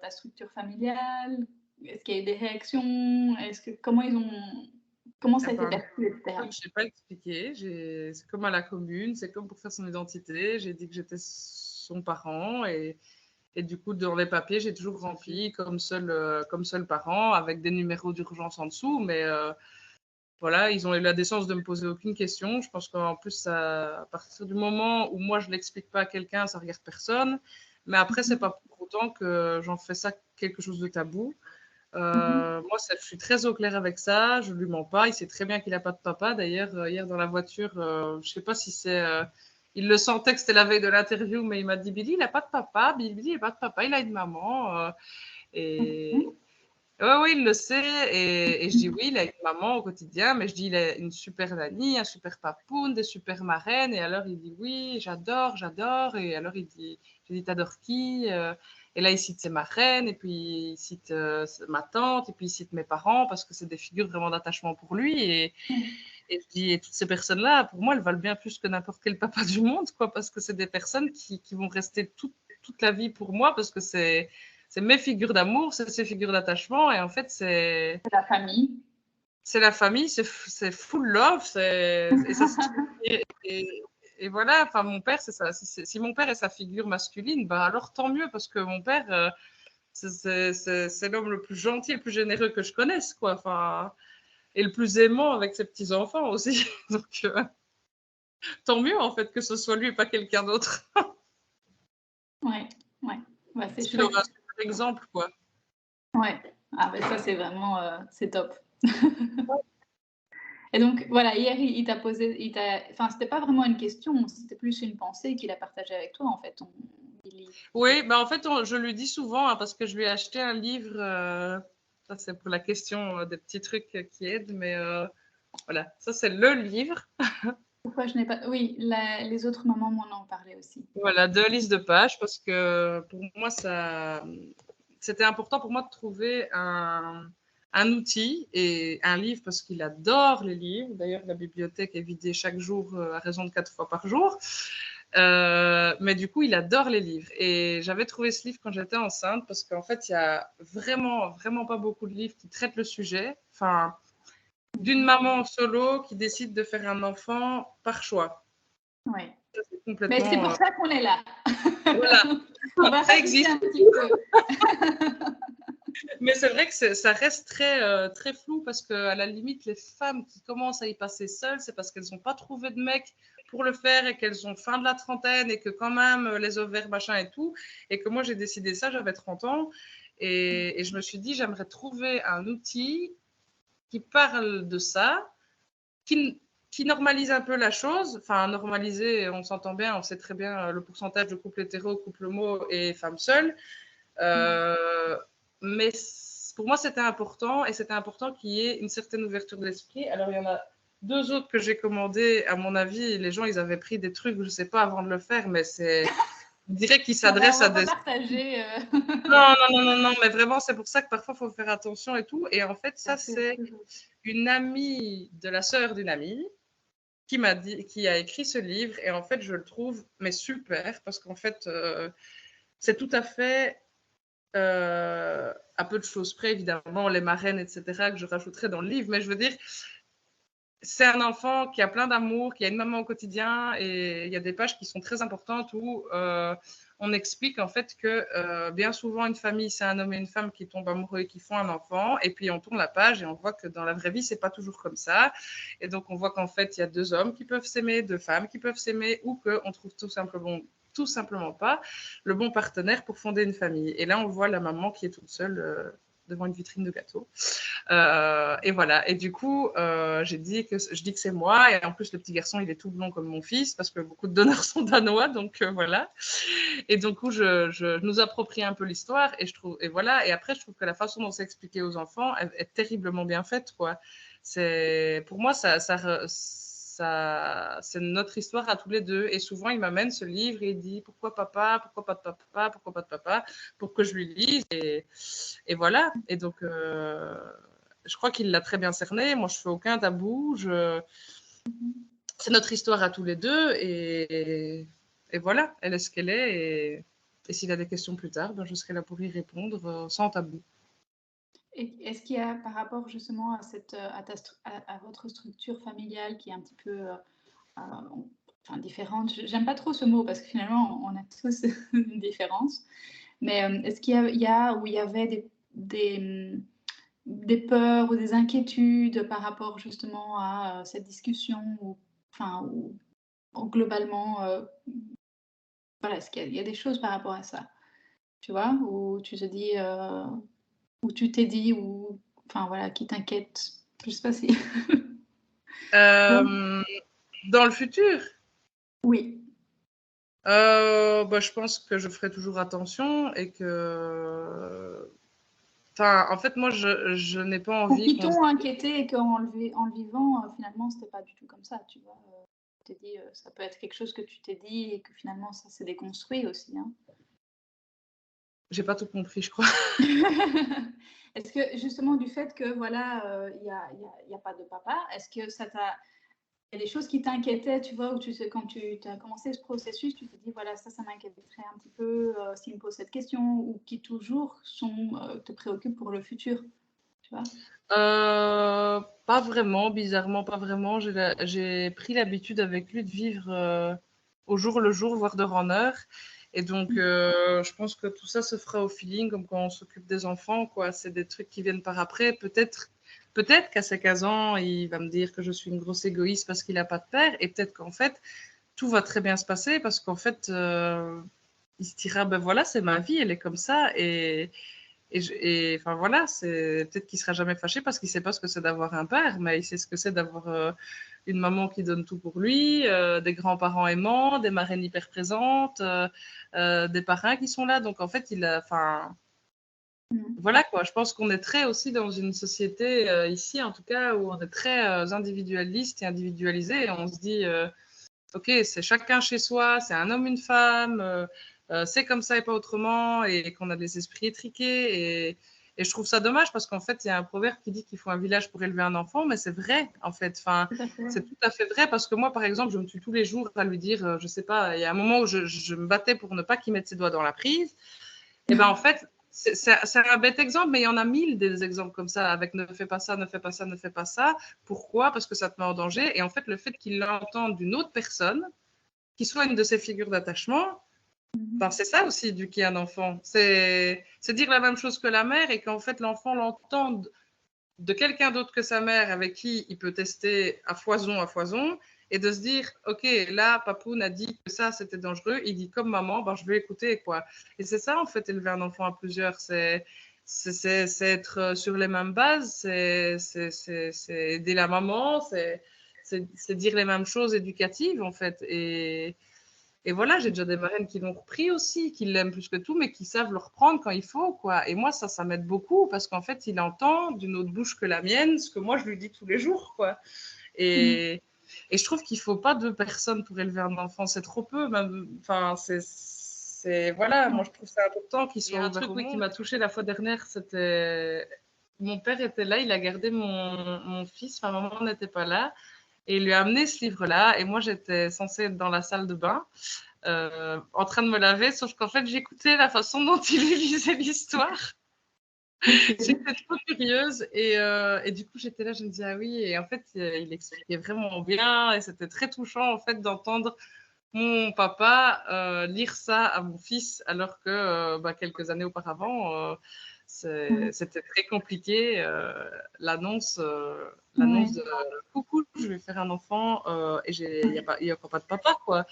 ta structure familiale? Est-ce qu'il y a eu des réactions? Comment Ah ça a été ben, perçu, etc. écoute, je n'ai pas expliqué. C'est comme à la commune, c'est comme pour faire son identité. J'ai dit que j'étais son parent et du coup, dans les papiers, j'ai toujours rempli comme seul parent avec des numéros d'urgence en dessous. Mais voilà, ils ont eu la décence de me poser aucune question. Je pense qu'en plus, à partir du moment où moi, je ne l'explique pas à quelqu'un, ça ne regarde personne. Mais après, ce n'est pas pour autant que j'en fais ça quelque chose de tabou. Moi, je suis très au clair avec ça. Je ne lui mens pas. Il sait très bien qu'il n'a pas de papa. D'ailleurs, hier dans la voiture, je ne sais pas si c'est. Il le sentait que c'était la veille de l'interview, mais il m'a dit Billy, il n'a pas de papa. Billy, il n'a pas de papa. Il a une maman. Et oui, oui, il le sait. Et je dis oui, il a une maman au quotidien, mais je dis il a une super nanny, un super papoun, des super marraines. Et alors il dit oui, j'adore, j'adore. Et alors il dit, je dis t'adores qui? Et là il cite ses marraines, et puis il cite ma tante, et puis il cite mes parents parce que c'est des figures vraiment d'attachement pour lui. Et je dis, et toutes ces personnes-là, pour moi, elles valent bien plus que n'importe quel papa du monde, quoi, parce que c'est des personnes qui vont rester toute la vie pour moi, parce que c'est mes figures d'amour, c'est ces figures d'attachement, et en fait, C'est la famille. c'est la famille, c'est full love, et ça et voilà, enfin, mon père, c'est ça. Si mon père est sa figure masculine, bah alors tant mieux, parce que mon père, c'est l'homme le plus gentil, le plus généreux que je connaisse, quoi. Enfin, et le plus aimant avec ses petits-enfants aussi. Donc, tant mieux, en fait, que ce soit lui et pas quelqu'un d'autre. Ouais, ouais. Ouais, c'est Parce qu'il aura un chouette. super exemple, quoi. Ouais. Ah, ben ça, c'est vraiment, c'est top. Et donc, voilà, hier, il t'a posé, enfin, c'était pas vraiment une question, c'était plus une pensée qu'il a partagée avec toi, en fait, Billy. Oui, bah en fait, je lui dis souvent, hein, parce que je lui ai acheté un livre, ça c'est pour la question des petits trucs qui aident, mais voilà, ça c'est le livre. Pourquoi je n'ai pas... Oui, les autres mamans m'en ont parlé aussi. Voilà, 2 listes de pages, parce que pour moi, c'était important pour moi de trouver un outil et un livre, parce qu'il adore les livres. D'ailleurs, la bibliothèque est vidée chaque jour à raison de 4 fois par jour. Mais du coup, il adore les livres. Et j'avais trouvé ce livre quand j'étais enceinte, parce qu'en fait, il y a vraiment, vraiment pas beaucoup de livres qui traitent le sujet. Enfin, d'une maman solo qui décide de faire un enfant par choix. Ouais. Ça, c'est Mais c'est complètement. pour ça qu'on est là. Voilà, On va ça raconter existe. un petit peu. Mais c'est vrai que ça reste très flou, parce qu'à la limite, les femmes qui commencent à y passer seules, c'est parce qu'elles n'ont pas trouvé de mec pour le faire et qu'elles ont fin de la trentaine et que quand même les ovaires, machin et tout. Et que moi, j'ai décidé ça, j'avais 30 ans. Et je me suis dit, j'aimerais trouver un outil qui parle de ça, qui normalise un peu la chose. Enfin, normaliser, on s'entend bien, on sait très bien le pourcentage de couples hétéros, couples homo et femmes seules. Mais pour moi, c'était important et c'était important qu'il y ait une certaine ouverture d'esprit. Alors, il y en a 2 autres que j'ai commandés. À mon avis, les gens, ils avaient pris des trucs, je ne sais pas, avant de le faire, mais je dirais qu'ils s'adressent On à va des... pas partager. Non, non, non, non, non, mais vraiment, c'est pour ça que parfois, il faut faire attention et tout. Et en fait, ça, Bien sûr, c'est toujours. une amie de la sœur d'une amie qui a écrit ce livre. Et en fait, je le trouve mais super parce qu'en fait, c'est tout à fait, à peu de choses près, évidemment, les marraines, etc., que je rajouterai dans le livre. Mais je veux dire, c'est un enfant qui a plein d'amour, qui a une maman au quotidien, et il y a des pages qui sont très importantes où on explique en fait que bien souvent une famille, c'est un homme et une femme qui tombent amoureux et qui font un enfant, et puis on tourne la page et on voit que dans la vraie vie, c'est pas toujours comme ça. Et donc on voit qu'en fait, il y a 2 hommes qui peuvent s'aimer, 2 femmes qui peuvent s'aimer, ou qu'on trouve tout simplement pas le bon partenaire pour fonder une famille. Et là, on voit la maman qui est toute seule devant une vitrine de gâteaux. Et voilà. Et du coup, je dis que c'est moi. Et en plus, le petit garçon, il est tout blond comme mon fils parce que beaucoup de donneurs sont danois. Donc voilà. Et du coup, je nous approprie un peu l'histoire. Et je trouve, et voilà. Et après, je trouve que la façon dont c'est expliqué aux enfants est terriblement bien faite, quoi. Pour moi, c'est notre histoire à tous les deux. Et souvent, il m'amène ce livre et il dit pourquoi papa, pourquoi pas de papa, pourquoi pas de papa, pour que je lui lise. Et voilà. Et donc, je crois qu'il l'a très bien cerné. Moi, je fais aucun tabou. C'est notre histoire à tous les deux. Et voilà, elle est ce qu'elle est. Et s'il a des questions plus tard, ben, je serai là pour y répondre sans tabou. Et est-ce qu'il y a, par rapport justement à, à votre structure familiale qui est un petit peu enfin, différente, j'aime pas trop ce mot parce que finalement, on a tous une différence, mais est-ce qu'il y a où il y avait des peurs ou des inquiétudes par rapport justement à cette discussion ou, enfin, ou globalement, voilà, est-ce qu'il y a des choses par rapport à ça, tu vois, où tu te dis, où tu t'es dit, ou enfin voilà, qui t'inquiète, je sais pas si. Dans le futur, Oui. bah, je pense que je ferai toujours attention et que... Enfin, en fait, moi, je n'ai pas Ou envie qui qu'on... t'ont inquiété et qu'en en le vivant, finalement, c'était pas du tout comme ça, tu vois. Tu t'es dit, ça peut être quelque chose que tu t'es dit et que finalement, ça s'est déconstruit aussi. Hein. J'ai pas tout compris, je crois. Est-ce que justement, du fait que voilà, y a pas de papa, est-ce que ça t'a. Il y a des choses qui t'inquiétaient, tu vois, où quand tu as commencé ce processus, tu t'es dit, voilà, ça m'inquiéterait un petit peu s'il me pose cette question, ou qui toujours te préoccupent pour le futur, tu vois. Pas vraiment, bizarrement, pas vraiment. J'ai pris l'habitude avec lui de vivre au jour le jour, voire d'heure en heure. Et donc, je pense que tout ça se fera au feeling, comme quand on s'occupe des enfants, quoi. C'est des trucs qui viennent par après. Peut-être qu'à ses 15 ans, il va me dire que je suis une grosse égoïste parce qu'il n'a pas de père. Et peut-être qu'en fait, tout va très bien se passer parce qu'en fait, il se dira, ben voilà, c'est ma vie, elle est comme ça. Et enfin voilà, c'est peut-être qu'il sera jamais fâché parce qu'il sait pas ce que c'est d'avoir un père, mais il sait ce que c'est d'avoir une maman qui donne tout pour lui, des grands-parents aimants, des marraines hyper présentes, des parrains qui sont là. Donc en fait, enfin voilà quoi. Je pense qu'on est très aussi dans une société ici, en tout cas, où on est très individualiste et individualisé. Et on se dit, ok, c'est chacun chez soi, c'est un homme, une femme. C'est comme ça et pas autrement, et qu'on a des esprits étriqués. Et je trouve ça dommage parce qu'en fait, il y a un proverbe qui dit qu'il faut un village pour élever un enfant, mais c'est vrai, en fait. Enfin, Tout à fait. c'est tout à fait vrai parce que moi, par exemple, je me tue tous les jours à lui dire, je sais pas, il y a un moment où je me battais pour ne pas qu'il mette ses doigts dans la prise. Et ben en fait, c'est un bête exemple, mais il y en a 1000 des exemples comme ça, avec ne fais pas ça, ne fais pas ça, ne fais pas ça. Pourquoi? Parce que ça te met en danger. Et en fait, le fait qu'il l'entende d'une autre personne, qui soit une de ses figures d'attachement, enfin, c'est ça aussi éduquer un enfant. C'est dire la même chose que la mère et qu'en fait l'enfant l'entende de quelqu'un d'autre que sa mère avec qui il peut tester à foison, et de se dire, ok, là, Papoun a dit que ça, c'était dangereux, il dit comme maman, ben, je vais écouter, quoi. Et c'est ça, en fait, élever un enfant à plusieurs, c'est être sur les mêmes bases, c'est aider la maman, c'est dire les mêmes choses éducatives, en fait. Et voilà, j'ai déjà des marraines qui l'ont repris aussi, qui l'aiment plus que tout, mais qui savent le reprendre quand il faut, quoi. Et moi, ça m'aide beaucoup parce qu'en fait, il entend d'une autre bouche que la mienne ce que moi, je lui dis tous les jours, quoi. Et je trouve qu'il ne faut pas 2 personnes pour élever un enfant, c'est trop peu. Même, enfin, voilà, moi, je trouve ça important qu'il soit ouvert au monde. Qui m'a touchée la fois dernière, c'était... Mon père était là, il a gardé mon fils, ma maman n'était pas là. Et il lui a amené ce livre-là. Et moi, j'étais censée être dans la salle de bain, en train de me laver, sauf qu'en fait, j'écoutais la façon dont il lisait l'histoire. J'étais trop curieuse et du coup, j'étais là, je me disais, ah oui, et en fait, il expliquait vraiment bien et c'était très touchant, en fait, d'entendre mon papa lire ça à mon fils, alors que quelques années auparavant, c'était très compliqué. L'annonce de coucou, je vais faire un enfant et il n'y a encore pas de papa, quoi.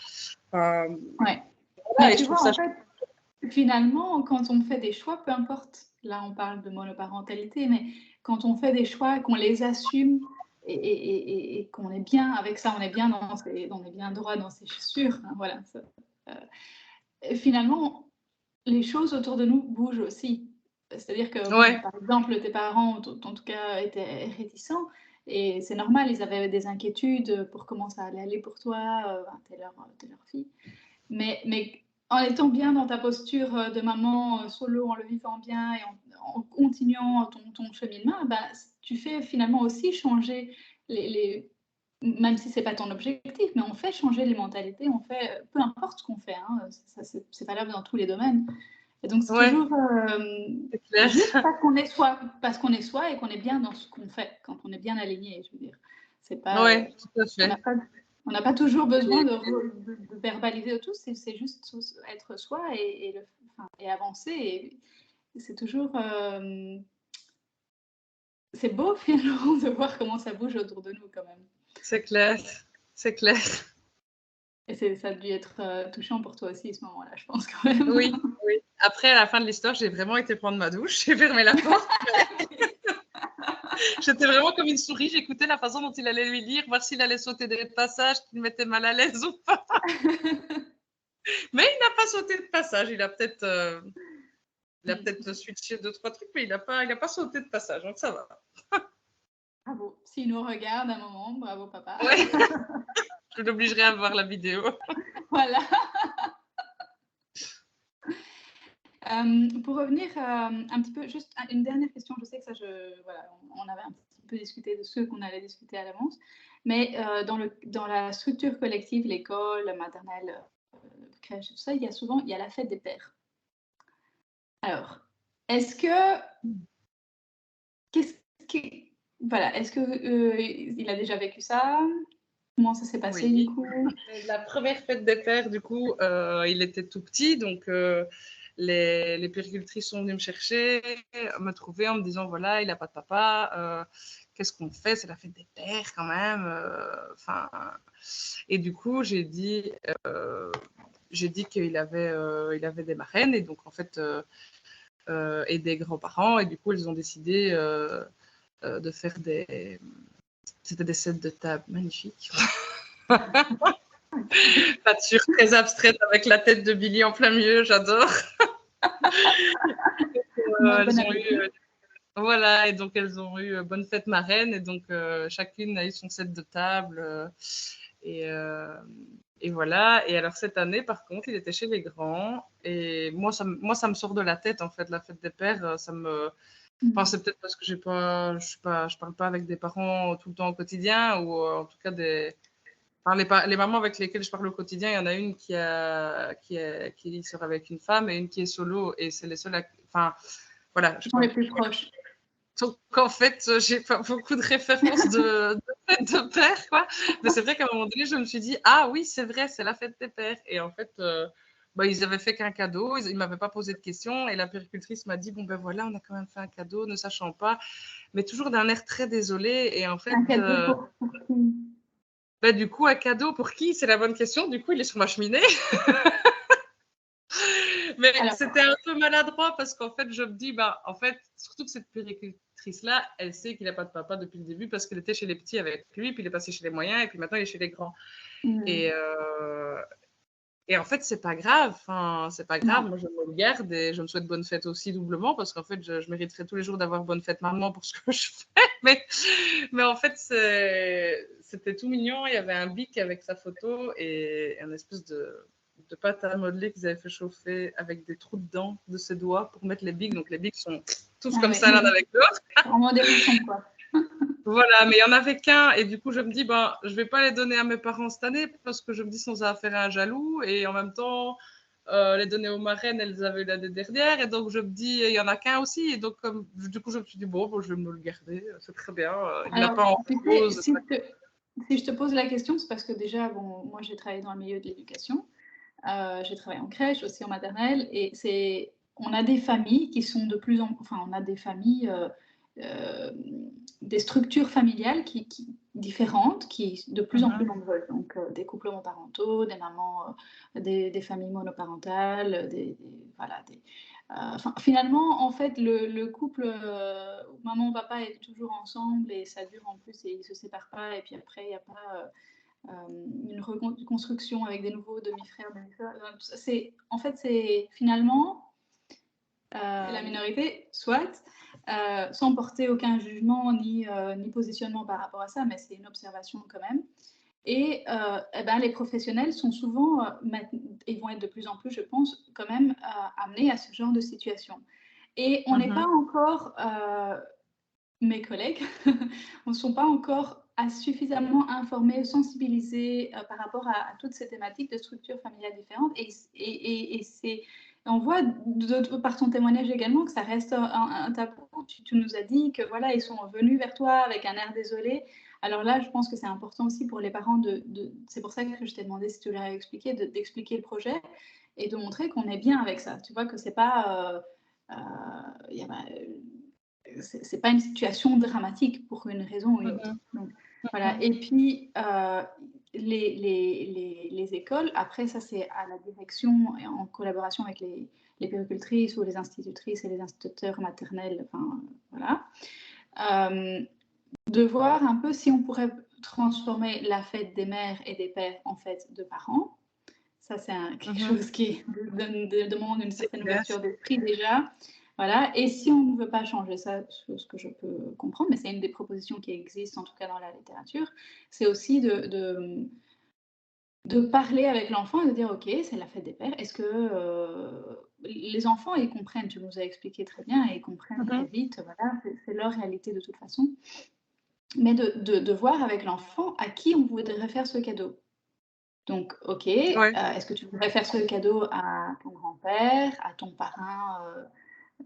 Enfin, Ouais. voilà, Mais et tu je trouve vois, ça en fait, finalement, quand on fait des choix, peu importe, là on parle de monoparentalité, mais quand on fait des choix, qu'on les assume et qu'on est bien avec ça, on est bien on est bien droit dans ses chaussures, hein, voilà. Ça, et finalement, les choses autour de nous bougent aussi. C'est-à-dire que, bon, ouais. par exemple, tes parents, en tout cas, étaient réticents et c'est normal, ils avaient des inquiétudes pour comment ça allait aller pour toi, t'es leur fille. Mais en étant bien dans ta posture de maman solo, en le vivant bien et en continuant ton cheminement, bah, tu fais finalement aussi changer les même si c'est pas ton objectif, mais on fait changer les mentalités, on fait peu importe ce qu'on fait, hein, ça c'est valable dans tous les domaines. Et donc c'est Ouais, toujours c'est clair. juste parce qu'on est soi et qu'on est bien dans ce qu'on fait, quand on est bien aligné, je veux dire. C'est pas, Ouais, tout à fait. on n'a pas toujours besoin de verbaliser tout, c'est juste être soi et avancer. Et c'est toujours. C'est beau finalement de voir comment ça bouge autour de nous quand même. C'est clair, c'est clair. Et ça a dû être touchant pour toi aussi ce moment-là, je pense quand même. Oui, oui. Après, à la fin de l'histoire, j'ai vraiment été prendre ma douche, j'ai fermé la porte. J'étais vraiment comme une souris, j'écoutais la façon dont il allait lui dire, voir s'il allait sauter des passages qui me mettaient mal à l'aise ou pas. Mais il n'a pas sauté de passage, il a peut-être switché 2-3 trucs, mais il n'a pas sauté de passage, donc ça va. Bravo. S'il nous regarde un moment, bravo papa. Ouais. Je l'obligerai à voir la vidéo. Voilà. Pour revenir un petit peu, juste une dernière question, je sais que ça, voilà, on avait un petit peu discuté de ce qu'on allait discuter à l'avance, mais dans la structure collective, l'école, la maternelle, crèche et tout ça, il y a la fête des pères. Alors, est-ce que voilà, est-ce que il a déjà vécu ça? Comment ça s'est passé du coup? La première fête des pères, du coup, il était tout petit, donc les puéricultrices sont venues me chercher, me trouver en me disant voilà, il n'a pas de papa, qu'est-ce qu'on fait? C'est la fête des pères quand même. Et du coup, j'ai dit qu'il avait des marraines et donc en fait et des grands-parents et du coup, ils ont décidé de faire c'était des sets de table magnifiques. Peinture très abstraite avec la tête de Billy en plein milieu, j'adore. Elles ont eu, voilà, et donc elles ont eu bonne fête marraine, et donc chacune a eu son set de table. Et voilà. Et alors cette année, par contre, il était chez les grands, et moi, ça me sort de la tête, en fait, la fête des pères, ça me... Enfin, c'est peut-être parce que je parle pas avec des parents tout le temps au quotidien, ou en tout cas Enfin, les mamans avec lesquelles je parle au quotidien, il y en a une qui sort avec une femme et une qui est solo, et c'est les seules. Enfin, voilà. Qui sont les plus proches. Donc, en fait, j'ai pas beaucoup de références de fête de père, quoi. Mais c'est vrai qu'à un moment donné, je me suis dit, ah oui, c'est vrai, c'est la fête des pères. Et en fait, ils avaient fait qu'un cadeau, ils ne m'avaient pas posé de questions. Et la puéricultrice m'a dit, bon, ben voilà, on a quand même fait un cadeau, ne sachant pas, mais toujours d'un air très désolé. Et en fait. Un cadeau pour qui? Du coup, un cadeau pour qui? C'est la bonne question. Du coup, il est sur ma cheminée. Mais alors, c'était un peu maladroit parce qu'en fait, je me dis, en fait, surtout que cette puéricultrice-là, elle sait qu'il n'a pas de papa depuis le début parce qu'il était chez les petits avec lui, puis il est passé chez les moyens, et puis maintenant il est chez les grands. Et en fait, c'est pas grave. Enfin, c'est pas grave. Non. Moi, je me le garde et je me souhaite bonne fête aussi doublement parce qu'en fait, je mériterais tous les jours d'avoir bonne fête maman pour ce que je fais. Mais en fait, c'était tout mignon. Il y avait un bic avec sa photo et un espèce de pâte à modeler qu'ils avaient fait chauffer avec des trous dedans de ses doigts pour mettre les bics. Donc, les bics sont tous Ah comme ouais. ça l'un avec l'autre. Vraiment des boutons, quoi. Voilà, mais il n'y en avait qu'un. Et du coup, je me dis, ben, je ne vais pas les donner à mes parents cette année parce que je me dis, sinon, ça va faire un jaloux. Et en même temps, les donner aux marraines, elles avaient eu l'année dernière. Et donc, je me dis, il n'y en a qu'un aussi. Et donc, du coup, je me suis dit, bon, je vais me le garder. C'est très bien. Il n'a pas Alors, en tu sais, rose. si je te pose la question, c'est parce que déjà, bon, moi, j'ai travaillé dans le milieu de l'éducation. J'ai travaillé en crèche, aussi en maternelle, et on a des familles qui sont de plus en... Enfin, on a des familles, des structures familiales différentes, qui de plus en plus nombreuses. Donc, des couples homoparentaux, des mamans, des familles monoparentales, voilà, enfin, finalement, en fait, le couple maman-papa est toujours ensemble et ça dure en plus et ils ne se séparent pas. Et puis après, il n'y a pas une reconstruction avec des nouveaux demi-frères, demi-sœurs. En fait, c'est finalement la minorité, soit, sans porter aucun jugement ni positionnement par rapport à ça, mais c'est une observation quand même. Et, eh ben, les professionnels sont souvent, ils vont être de plus en plus, je pense, quand même amenés à ce genre de situation. Et on n'est pas encore, mes collègues ne sont pas encore suffisamment informés, sensibilisés par rapport à toutes ces thématiques de structures familiales différentes. Et on voit par ton témoignage également que ça reste un tabou. Tu nous as dit que voilà, ils sont venus vers toi avec un air désolé. Alors là, je pense que c'est important aussi pour les parents c'est pour ça que je t'ai demandé si tu leur avais expliqué, d'expliquer le projet et de montrer qu'on est bien avec ça. Tu vois que c'est pas c'est pas une situation dramatique pour une raison ou une autre. Donc, voilà. Et puis, les écoles, après, ça, c'est à la direction, en collaboration avec les puéricultrices ou les institutrices et les instituteurs maternels, enfin, voilà, de voir un peu si on pourrait transformer la fête des mères et des pères en fête de parents. Ça, c'est quelque chose qui demande une certaine ouverture d'esprit déjà. Voilà. Et si on ne veut pas changer ça, ce que je peux comprendre, mais c'est une des propositions qui existent, en tout cas dans la littérature, c'est aussi de parler avec l'enfant et de dire, OK, c'est la fête des pères. Est-ce que les enfants, ils comprennent, tu nous as expliqué très bien, et ils comprennent très vite, voilà, c'est leur réalité de toute façon. Mais de voir avec l'enfant à qui on voudrait faire ce cadeau. Donc, OK, est-ce que tu voudrais faire ce cadeau à ton grand-père, à ton parrain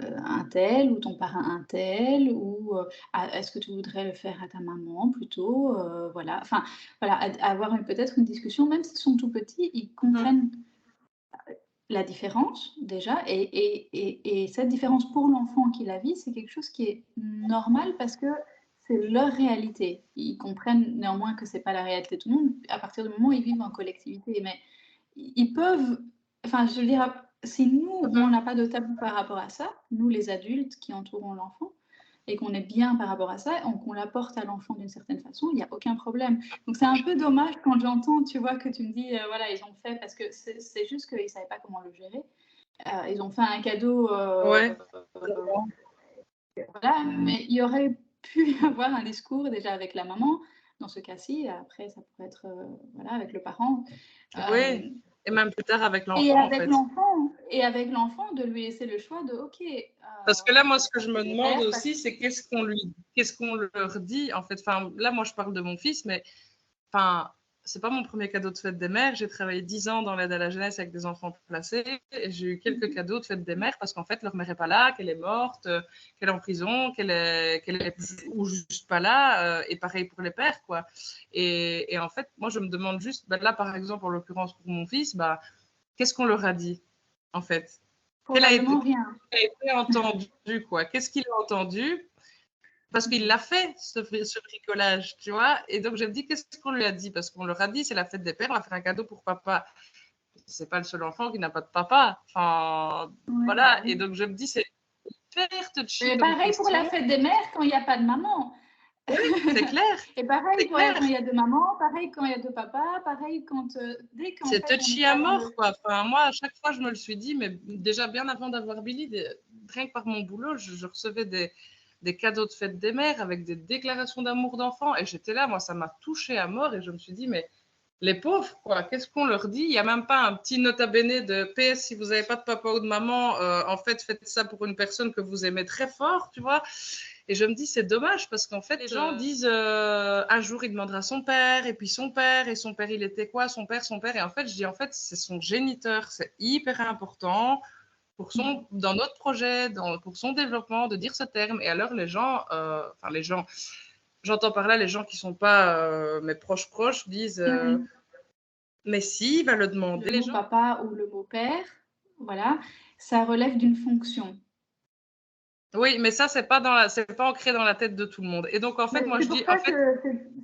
un tel, ou ton parrain un tel, ou est-ce que tu voudrais le faire à ta maman plutôt, voilà. Enfin, voilà, avoir peut-être une discussion, même s'ils sont tout petits, ils comprennent la différence déjà, et cette différence pour l'enfant qui la vit, c'est quelque chose qui est normal parce que c'est leur réalité. Ils comprennent néanmoins que c'est pas la réalité de tout le monde à partir du moment où ils vivent en collectivité. Mais ils peuvent, enfin, je veux dire, si nous, on n'a pas de tabou par rapport à ça, nous les adultes qui entourons l'enfant, et qu'on est bien par rapport à ça, qu'on l'apporte à l'enfant d'une certaine façon, il n'y a aucun problème. Donc c'est un peu dommage quand j'entends, tu vois, que tu me dis, voilà, ils ont fait, parce que c'est juste qu'ils ne savaient pas comment le gérer. Ils ont fait un cadeau, voilà, mais il y aurait pu y avoir un discours déjà avec la maman, dans ce cas-ci, après ça pourrait être voilà, avec le parent. Oui, et même plus tard avec l'enfant, Et en avec fait. l'enfant, de lui laisser le choix de, OK. Parce que là, moi, ce que je me demande aussi, c'est qu'est-ce qu'on leur dit, en fait. Enfin, là, moi, je parle de mon fils, mais enfin, c'est pas mon premier cadeau de fête des mères. J'ai travaillé 10 ans dans l'aide à la jeunesse avec des enfants placés et j'ai eu quelques cadeaux de fête des mères parce qu'en fait, leur mère est pas là, qu'elle est morte, qu'elle est en prison, qu'elle est ou juste pas là. Et pareil pour les pères, quoi. Et en fait, moi, je me demande juste, là, par exemple, en l'occurrence pour mon fils, qu'est-ce qu'on leur a dit, en fait? Probablement rien. Quel a été entendu, quoi? Qu'est-ce qu'il a entendu? Parce qu'il l'a fait, ce bricolage, tu vois. Et donc, je me dis, qu'est-ce qu'on lui a dit? Parce qu'on leur a dit, c'est la fête des pères, on va faire un cadeau pour papa. C'est pas le seul enfant qui n'a pas de papa. Enfin, voilà. Et donc, je me dis, c'est une perte de Mais chi comme pareil pour question. la fête des mères quand il n'y a pas de maman. Oui, c'est clair, Et pareil c'est clair. quand il y a deux mamans, pareil quand il y a deux papas, pareil quand dès qu'en C'est fait on n'est touchy à pas dans le mort, quoi. Enfin, moi, à chaque fois, je me le suis dit, mais déjà bien avant d'avoir Billy, rien que par mon boulot, je recevais des cadeaux de fête des mères avec des déclarations d'amour d'enfants. Et j'étais là, moi, ça m'a touchée à mort. Et je me suis dit, mais les pauvres, quoi, qu'est-ce qu'on leur dit? Il n'y a même pas un petit nota bene de PS, si vous n'avez pas de papa ou de maman, en fait, faites ça pour une personne que vous aimez très fort, tu vois. Et je me dis, c'est dommage parce qu'en fait, les gens disent un jour, il demandera son père, et puis son père, et son père, il était quoi? Son père, son père. Et en fait, je dis, en fait, c'est son géniteur. C'est hyper important dans notre projet, pour son développement, de dire ce terme. Et alors, enfin, les gens, j'entends par là les gens qui ne sont pas mes proches disent, mais si, il va le demander. le mot papa ou le mot père, voilà, ça relève d'une fonction. Oui, mais ça, c'est pas ancré dans la tête de tout le monde. Et donc, en fait, moi, je dis,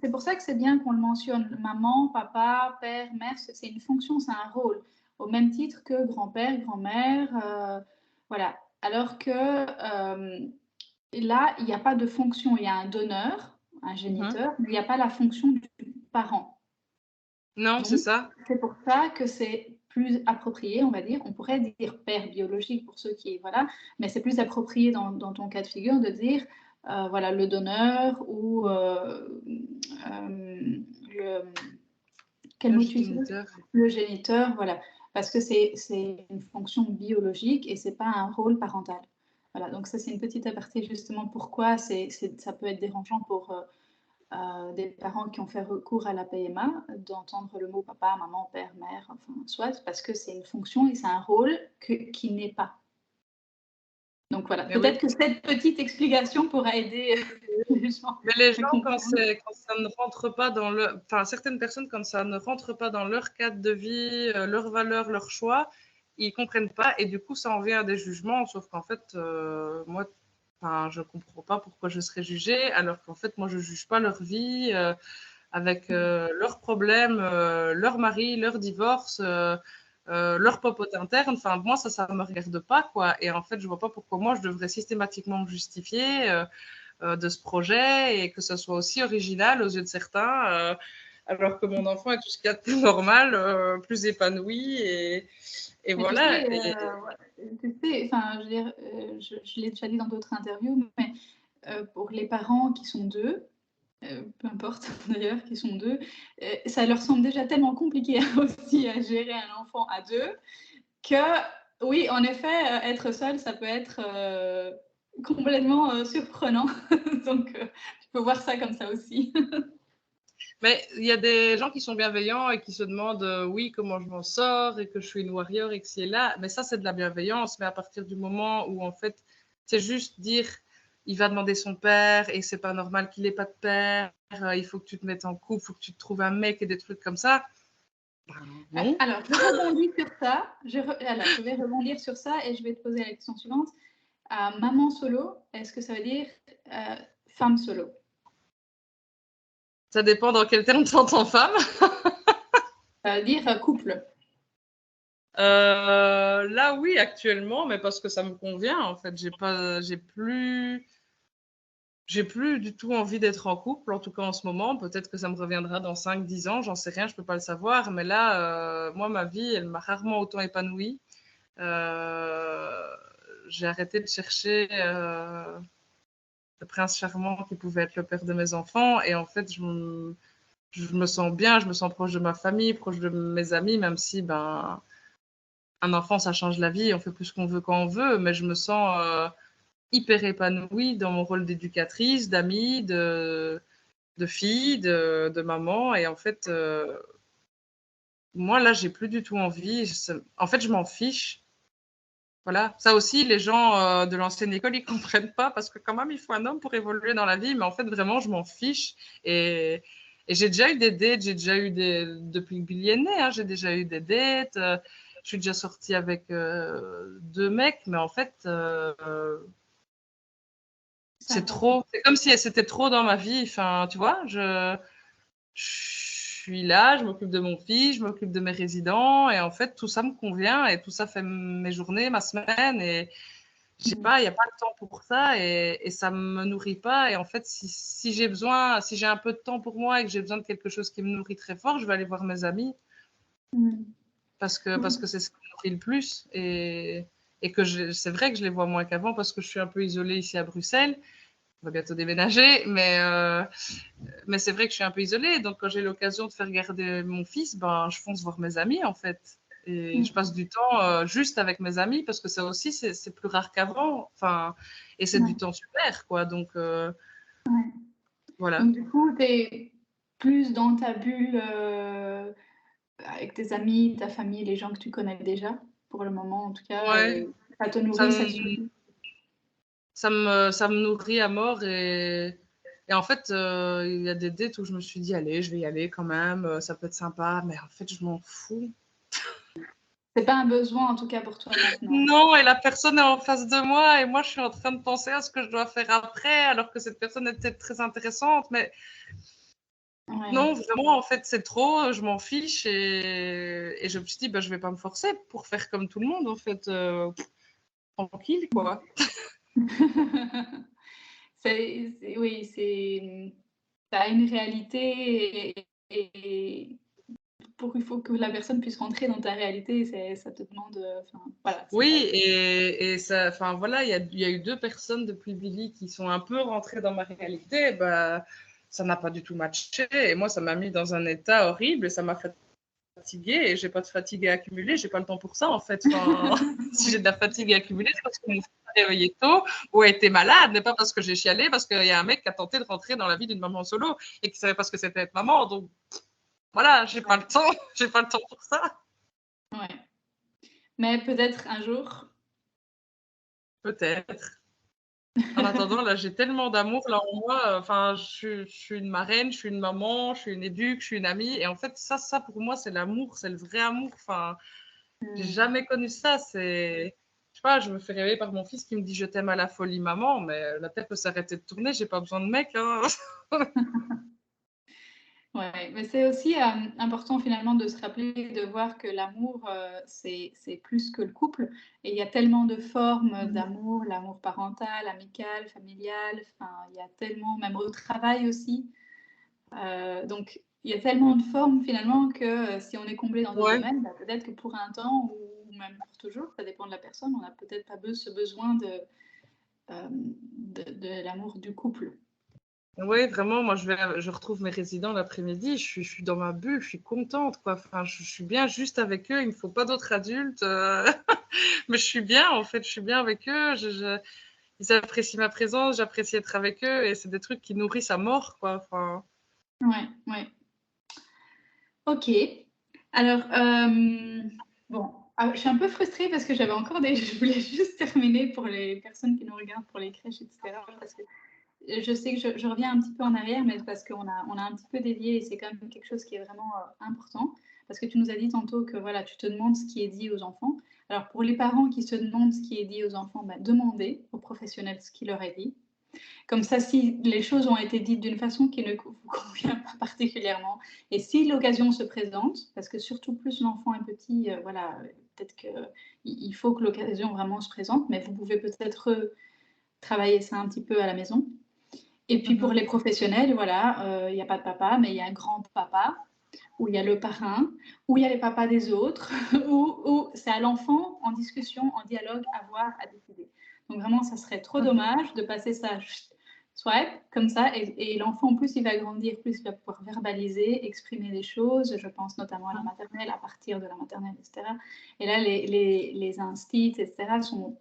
c'est pour ça que c'est bien qu'on le mentionne. Maman, papa, père, mère, c'est une fonction, c'est un rôle. Au même titre que grand-père, grand-mère, voilà. Alors que là, il n'y a pas de fonction. Il y a un donneur, un géniteur, mais il n'y a pas la fonction du parent. non, c'est ça. C'est pour ça que c'est plus approprié, on va dire. On pourrait dire père biologique pour ceux qui, voilà, mais c'est plus approprié dans ton cas de figure de dire, voilà, le donneur ou quel mot tu utilises? Le géniteur, voilà. Parce que c'est une fonction biologique et c'est pas un rôle parental. Voilà, donc ça c'est une petite aparté justement pourquoi ça peut être dérangeant pour des parents qui ont fait recours à la PMA d'entendre le mot papa, maman, père, mère, enfin soit parce que c'est une fonction et c'est un rôle qui n'est pas. Donc voilà, peut-être que cette petite explication pourra aider les gens. Mais les gens, quand ça ne rentre pas dans enfin, certaines personnes, quand ça ne rentre pas dans leur cadre de vie, leurs valeurs, leurs choix, ils comprennent pas et du coup, ça en vient à des jugements. Sauf qu'en fait, moi, enfin, je comprends pas pourquoi je serais jugée, alors qu'en fait, moi, je juge pas leur vie avec leurs problèmes, leur mari, leur divorce. Leur popote interne, enfin moi ça me regarde pas quoi, et en fait je vois pas pourquoi moi je devrais systématiquement me justifier de ce projet et que ça soit aussi original aux yeux de certains, alors que mon enfant est tout ce qu'il y a de plus normal, plus épanoui et voilà. Tu sais, enfin, je veux dire, je l'ai déjà dit dans d'autres interviews, mais pour les parents qui sont deux, peu importe d'ailleurs, qui sont deux, ça leur semble déjà tellement compliqué aussi à gérer un enfant à deux que, oui, en effet, être seul, ça peut être complètement surprenant. Donc, tu peux voir ça comme ça aussi. Mais il y a des gens qui sont bienveillants et qui se demandent, oui, comment je m'en sors et que je suis une warrior et que c'est là. Mais ça, c'est de la bienveillance. Mais à partir du moment où, en fait, c'est juste dire, il va demander son père et c'est pas normal qu'il ait pas de père, il faut que tu te mettes en couple, il faut que tu te trouves un mec et des trucs comme ça. Non. Alors, je rebondis sur ça. Je vais rebondir sur ça et je vais te poser la question suivante. Maman solo, est-ce que ça veut dire femme solo? Ça dépend dans quel terme tu entends femme. Ça veut dire couple. Là, oui, actuellement, mais parce que ça me convient, en fait. J'ai plus du tout envie d'être en couple, en tout cas en ce moment. Peut-être que ça me reviendra dans 5-10 ans, j'en sais rien, je peux pas le savoir. Mais là, moi, ma vie, elle m'a rarement autant épanouie. J'ai arrêté de chercher le prince charmant qui pouvait être le père de mes enfants. Et en fait, je me sens bien, je me sens proche de ma famille, proche de mes amis, même si ben, un enfant, ça change la vie, on fait plus ce qu'on veut quand on veut, mais je me sens hyper épanouie dans mon rôle d'éducatrice, d'amie, de fille, de maman. Et en fait, moi, là, j'ai plus du tout envie. En fait, je m'en fiche. Voilà. Ça aussi, les gens de l'ancienne école, ils comprennent pas parce que quand même, il faut un homme pour évoluer dans la vie. Mais en fait, vraiment, je m'en fiche. Et j'ai déjà eu des dates, depuis que Billy est né, hein, j'ai déjà eu des dates. Je suis déjà sortie avec 2 mecs, mais en fait, c'est trop. C'est comme si c'était trop dans ma vie. Enfin, tu vois, je suis là, je m'occupe de mon fils, je m'occupe de mes résidents, et en fait, tout ça me convient et tout ça fait mes journées, ma semaine. il n'y a pas le temps pour ça et ça ne me nourrit pas. Et en fait, si j'ai un peu de temps pour moi et que j'ai besoin de quelque chose qui me nourrit très fort, je vais aller voir mes amis parce que c'est ce qui me nourrit le plus. Et que c'est vrai que je les vois moins qu'avant parce que je suis un peu isolée ici à Bruxelles. On va bientôt déménager, mais c'est vrai que je suis un peu isolée. Donc, quand j'ai l'occasion de faire garder mon fils, ben, je fonce voir mes amis, en fait. Et je passe du temps juste avec mes amis parce que ça aussi, c'est plus rare qu'avant. Enfin, et c'est du temps super, quoi. Donc, voilà. Donc, du coup, tu es plus dans ta bulle avec tes amis, ta famille, les gens que tu connais déjà, pour le moment, en tout cas. Ouais, Ça te ça nourrit, ça te me, suffit. ça me nourrit à mort. Et en fait, il y a des dates où je me suis dit, allez, je vais y aller quand même, ça peut être sympa. Mais en fait, je m'en fous. C'est pas un besoin, en tout cas, pour toi maintenant. Non, et la personne est en face de moi et moi, je suis en train de penser à ce que je dois faire après, alors que cette personne est peut-être très intéressante, mais non, vraiment, en fait, c'est trop, je m'en fiche et je me suis dit, bah, je vais pas me forcer pour faire comme tout le monde, en fait, tranquille, quoi. Oui, c'est. Tu as une réalité et il faut que la personne puisse rentrer dans ta réalité, ça te demande. Voilà, Oui, et ça, enfin voilà, il y a eu 2 personnes depuis Billy qui sont un peu rentrées dans ma réalité, bah, ça n'a pas du tout matché et moi, ça m'a mis dans un état horrible et ça m'a fatiguée et j'ai pas de fatigue à accumuler, j'ai pas le temps pour ça en fait. Enfin, si j'ai de la fatigue à accumuler, c'est parce que mon fils s'est réveillé tôt ou a été malade, mais pas parce que j'ai chialé, parce qu'il y a un mec qui a tenté de rentrer dans la vie d'une maman solo et qui savait pas ce que c'était être maman. Donc voilà, j'ai pas le temps, j'ai pas le temps pour ça. Ouais. Mais peut-être un jour. Peut-être. En attendant, là, j'ai tellement d'amour là en moi. Enfin, je suis une marraine, je suis une maman, je suis une éduque, je suis une amie. Et en fait, ça pour moi, c'est l'amour, c'est le vrai amour. Enfin, j'ai jamais connu ça. Je sais pas, je me fais réveiller par mon fils qui me dit je t'aime à la folie, maman. Mais la Terre peut s'arrêter de tourner. J'ai pas besoin de mec. Hein. Ouais, mais c'est aussi important finalement de se rappeler, de voir que l'amour, c'est plus que le couple. Et il y a tellement de formes d'amour, l'amour parental, amical, familial, enfin, il y a tellement, même au travail aussi. Donc, il y a tellement de formes finalement que si on est comblé dans d'autres Ouais. domaines, bah, peut-être que pour un temps ou même pour toujours, ça dépend de la personne, on n'a peut-être pas ce besoin de l'amour du couple. Oui, vraiment, moi, je retrouve mes résidents l'après-midi, je suis dans ma bulle, je suis contente, quoi. Enfin, je suis bien juste avec eux, il ne me faut pas d'autres adultes. Mais je suis bien, en fait, je suis bien avec eux. Ils apprécient ma présence, j'apprécie être avec eux, et c'est des trucs qui nourrissent à mort, quoi. Enfin, Ouais, ouais. Ok. Alors, bon, je suis un peu frustrée parce que j'avais encore je voulais juste terminer pour les personnes qui nous regardent, pour les crèches, etc. Parce que je sais que je reviens un petit peu en arrière, mais parce qu'on a un petit peu dévié et c'est quand même quelque chose qui est vraiment important. Parce que tu nous as dit tantôt que voilà, tu te demandes ce qui est dit aux enfants. Alors, pour les parents qui se demandent ce qui est dit aux enfants, bah, demandez aux professionnels ce qui leur est dit. Comme ça, si les choses ont été dites d'une façon qui ne vous convient pas particulièrement, et si l'occasion se présente, parce que surtout plus l'enfant est petit, voilà, peut-être qu'il faut que l'occasion vraiment se présente, mais vous pouvez peut-être travailler ça un petit peu à la maison. Et puis pour les professionnels, voilà, il n'y a pas de papa, mais il y a un grand papa, où il y a le parrain, où il y a les papas des autres, où c'est à l'enfant en discussion, en dialogue, à voir, à décider. Donc vraiment, ça serait trop dommage de passer ça swipe comme ça, et l'enfant en plus il va grandir, plus il va pouvoir verbaliser, exprimer des choses, je pense notamment à la maternelle, à partir de la maternelle, etc. Et là, les instits, etc. sont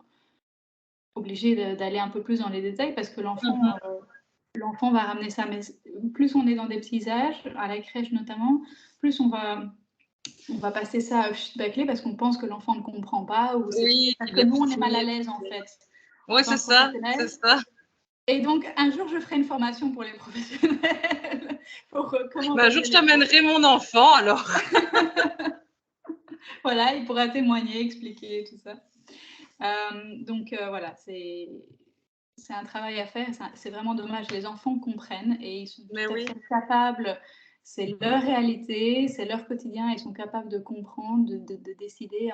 obligés d'aller un peu plus dans les détails parce que l'enfant va ramener ça. Mais plus on est dans des petits âges, à la crèche notamment, plus on va passer ça à feedback parce qu'on pense que l'enfant ne comprend pas ou c'est oui, parce il que est nous on est petit. mal à l'aise en fait en Oui, tant c'est que ça, professionnel. c'est ça. Et donc un jour je ferai une formation pour les professionnels pour comment Un jour, passer je les mots. t'amènerai mon enfant, alors. Voilà, il pourra témoigner, expliquer tout ça. Donc voilà, c'est un travail à faire. C'est vraiment dommage. Les enfants comprennent et ils sont Mais tout à oui. fait capables. C'est leur réalité, c'est leur quotidien. Ils sont capables de comprendre, de décider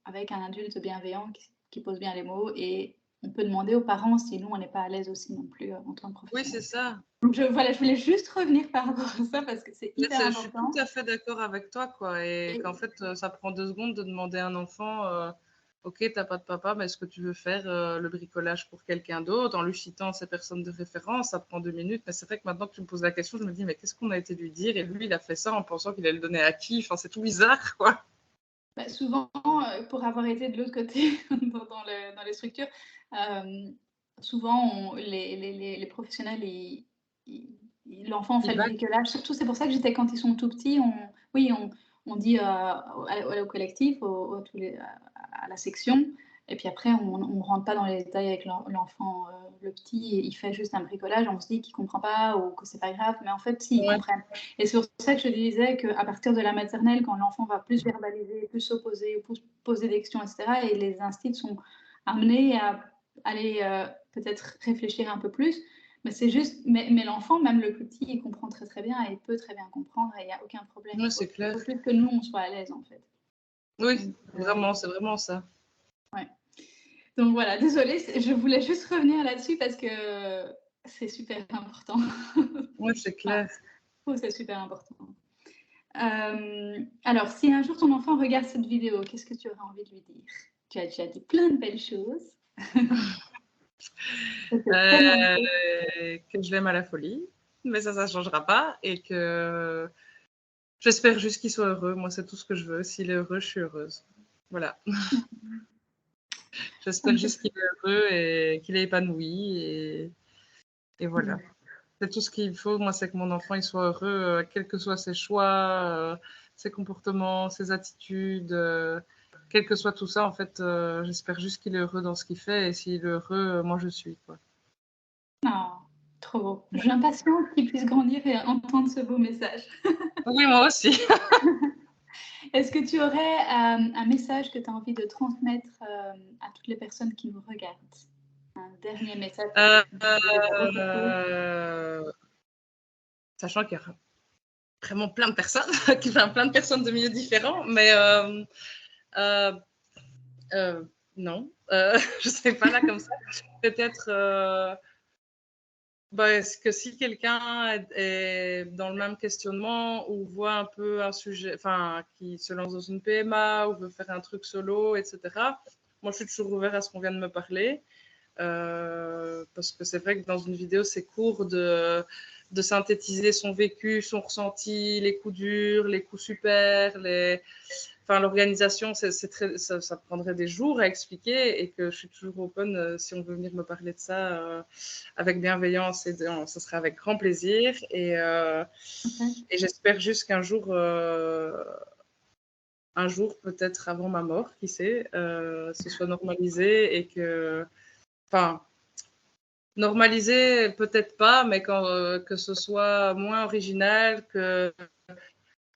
avec un adulte bienveillant qui pose bien les mots et on peut demander aux parents si nous, on n'est pas à l'aise aussi non plus en tant que Oui, c'est professionnel. ça. Donc, voilà, je voulais juste revenir par rapport à ça parce que c'est Mais hyper je suis tout important. à fait d'accord avec toi, quoi. Et qu'en Et, fait, ça prend 2 secondes de demander à un enfant, OK, t'as pas de papa, mais est-ce que tu veux faire le bricolage pour quelqu'un d'autre en lui citant ses personnes de référence? Ça prend 2 minutes. Mais c'est vrai que maintenant que tu me poses la question, je me dis, mais qu'est-ce qu'on a été lui dire? Et lui, il a fait ça en pensant qu'il allait le donner à qui? Enfin, c'est tout bizarre, quoi. bah, souvent, pour avoir été de l'autre côté dans les structures, souvent, les professionnels, l'enfant fait le Feedback. bricolage. Surtout, c'est pour ça que j'étais quand ils sont tout petits, oui, on dit au collectif, à la section, et puis après, on ne rentre pas dans les détails avec l'enfant, le petit, il fait juste un bricolage, on se dit qu'il ne comprend pas ou que c'est pas grave, mais en fait, si, ils Ouais. comprennent. Et c'est pour ça que je disais qu'à partir de la maternelle, quand l'enfant va plus verbaliser, plus s'opposer, plus poser des questions, etc., et les instits sont amenés à aller peut-être réfléchir un peu plus, mais c'est juste, mais l'enfant, même le petit, il comprend très très bien et il peut très bien comprendre et il n'y a aucun problème. Ouais, c'est clair. Il faut juste que nous, on soit à l'aise en fait. Oui, Donc, vraiment, c'est vraiment ça. ouais. Donc voilà, désolée, je voulais juste revenir là-dessus parce que c'est super important. Oui, c'est clair. C'est super important. Alors, si un jour ton enfant regarde cette vidéo, qu'est-ce que tu aurais envie de lui dire? Tu as déjà dit plein de belles choses. Que je l'aime à la folie, mais ça ne changera pas. Et que j'espère juste qu'il soit heureux. Moi, c'est tout ce que je veux. S'il est heureux, je suis heureuse. Voilà. J'espère juste qu'il est heureux et qu'il est épanoui. Et voilà. C'est tout ce qu'il faut. Moi, c'est que mon enfant il soit heureux, quels que soient ses choix, ses comportements, ses attitudes. Quel que soit tout ça, en fait, j'espère juste qu'il est heureux dans ce qu'il fait. Et s'il est heureux, moi, je suis, quoi. Oh, trop beau. J'impatiente qu'il puisse grandir et entendre ce beau message. Oui, moi aussi. Est-ce que tu aurais un message que tu as envie de transmettre à toutes les personnes qui nous regardent? Un dernier message, parce que tu as déjà beaucoup de choses. Sachant qu'il y a vraiment plein de personnes, plein de personnes de milieux différents, mais euh, non, je ne sais pas là comme ça. Peut-être est-ce que si quelqu'un est dans le même questionnement ou voit un peu un sujet, enfin, qui se lance dans une PMA ou veut faire un truc solo, etc., moi, je suis toujours ouverte à ce qu'on vient de me parler. Parce que c'est vrai que dans une vidéo, c'est court de synthétiser son vécu, son ressenti, les coups durs, les coups super, enfin, l'organisation, ça prendrait des jours à expliquer et que je suis toujours open si on veut venir me parler de ça avec bienveillance et ça sera avec grand plaisir. Et j'espère juste qu'un jour, peut-être avant ma mort, qui sait, ce soit normalisé et que, enfin, normalisé, peut-être pas, mais que ce soit moins original, que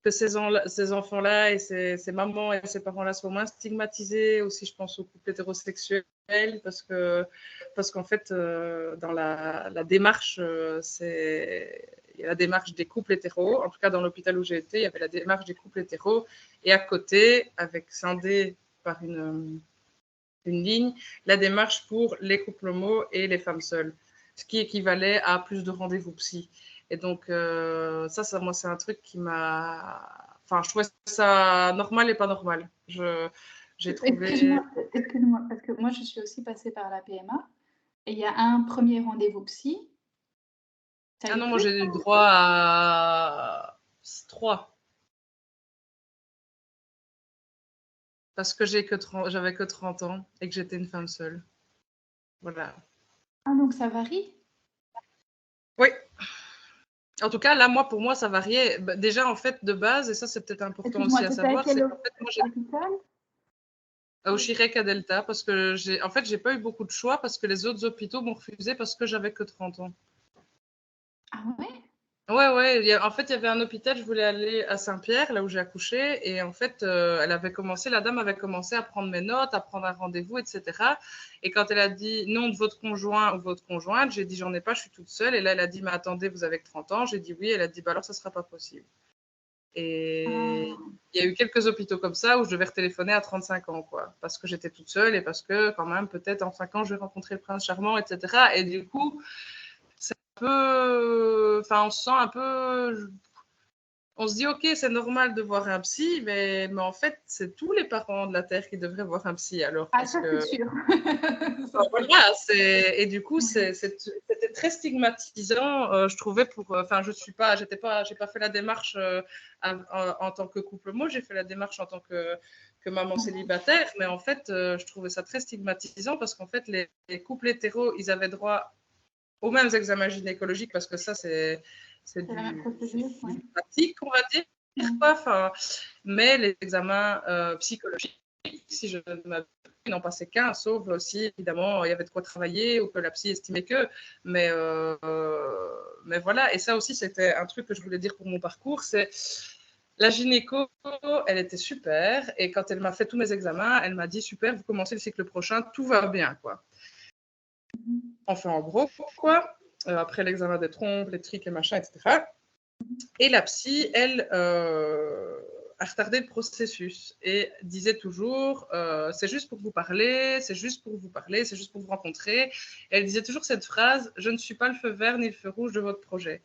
ces enfants-là et ces mamans et ces parents-là soient moins stigmatisés. Aussi, je pense aux couples hétérosexuels, parce qu'en fait, dans la démarche, il y a la démarche des couples hétéros. En tout cas, dans l'hôpital où j'ai été, il y avait la démarche des couples hétéros. Et à côté, avec scindé par une ligne, la démarche pour les couples homo et les femmes seules, ce qui équivalait à plus de rendez-vous psy. Et donc, ça, moi, c'est un truc qui m'a... Enfin, je trouvais ça normal et pas normal. J'ai trouvé... Excuse-moi, parce que moi, je suis aussi passée par la PMA et il y a un premier rendez-vous psy. Ah non, moi, j'ai eu droit à 3. Parce que j'avais que 30 ans et que j'étais une femme seule. Voilà. Ah, donc ça varie? Oui. En tout cas, là, pour moi, ça variait. Déjà, en fait, de base, et ça, c'est peut-être important aussi Excuse-moi, à tu étais à savoir, quel c'est qu'en fait, moi, j'ai hôpital? au Chirec à Delta, parce que j'ai pas eu beaucoup de choix parce que les autres hôpitaux m'ont refusé parce que j'avais que 30 ans. Ah ouais? Ouais, en fait, il y avait un hôpital, je voulais aller à Saint-Pierre, là où j'ai accouché, et en fait, la dame avait commencé à prendre mes notes, à prendre un rendez-vous, etc. Et quand elle a dit nom de votre conjoint ou votre conjointe, j'ai dit j'en ai pas, je suis toute seule. Et là, elle a dit mais attendez, vous avez que 30 ans. J'ai dit oui. Elle a dit bah alors ça sera pas possible. Et Ah, il y a eu quelques hôpitaux comme ça où je devais retéléphoner à 35 ans, quoi, parce que j'étais toute seule et parce que quand même, peut-être en 5 ans, je vais rencontrer le prince charmant, etc. Et du coup, c'est un peu... Enfin, on se sent un peu... On se dit, ok, c'est normal de voir un psy, mais en fait, c'est tous les parents de la Terre qui devraient voir un psy alors, ah, parce ça c'est que sûr. enfin, Ça, c'est sûr. voilà, et du coup, Ouais. c'était très stigmatisant, je trouvais, pour. Enfin, j'ai pas fait la démarche en tant que couple. Moi, j'ai fait la démarche en tant que maman célibataire, mais en fait, je trouvais ça très stigmatisant parce qu'en fait, les couples hétéros, ils avaient droit aux mêmes examens gynécologiques parce que ça, c'est C'est la même procédure, ouais. du pratique, on va dire, Ouais. quoi. Enfin, mais les examens psychologiques, si je ne m'abuse, ils n'en passaient qu'un, sauf aussi, évidemment, il y avait de quoi travailler ou que la psy estimait que. Mais, mais voilà, et ça aussi, c'était un truc que je voulais dire pour mon parcours, c'est la gynéco, elle était super, et quand elle m'a fait tous mes examens, elle m'a dit, super, vous commencez le cycle prochain, tout va bien, quoi. Enfin, en gros, quoi, après l'examen des trompes, les triques, les machins, etc. Et la psy, elle, a retardé le processus et disait toujours c'est juste pour vous parler, c'est juste pour vous parler, c'est juste pour vous rencontrer. Et elle disait toujours cette phrase je ne suis pas le feu vert ni le feu rouge de votre projet.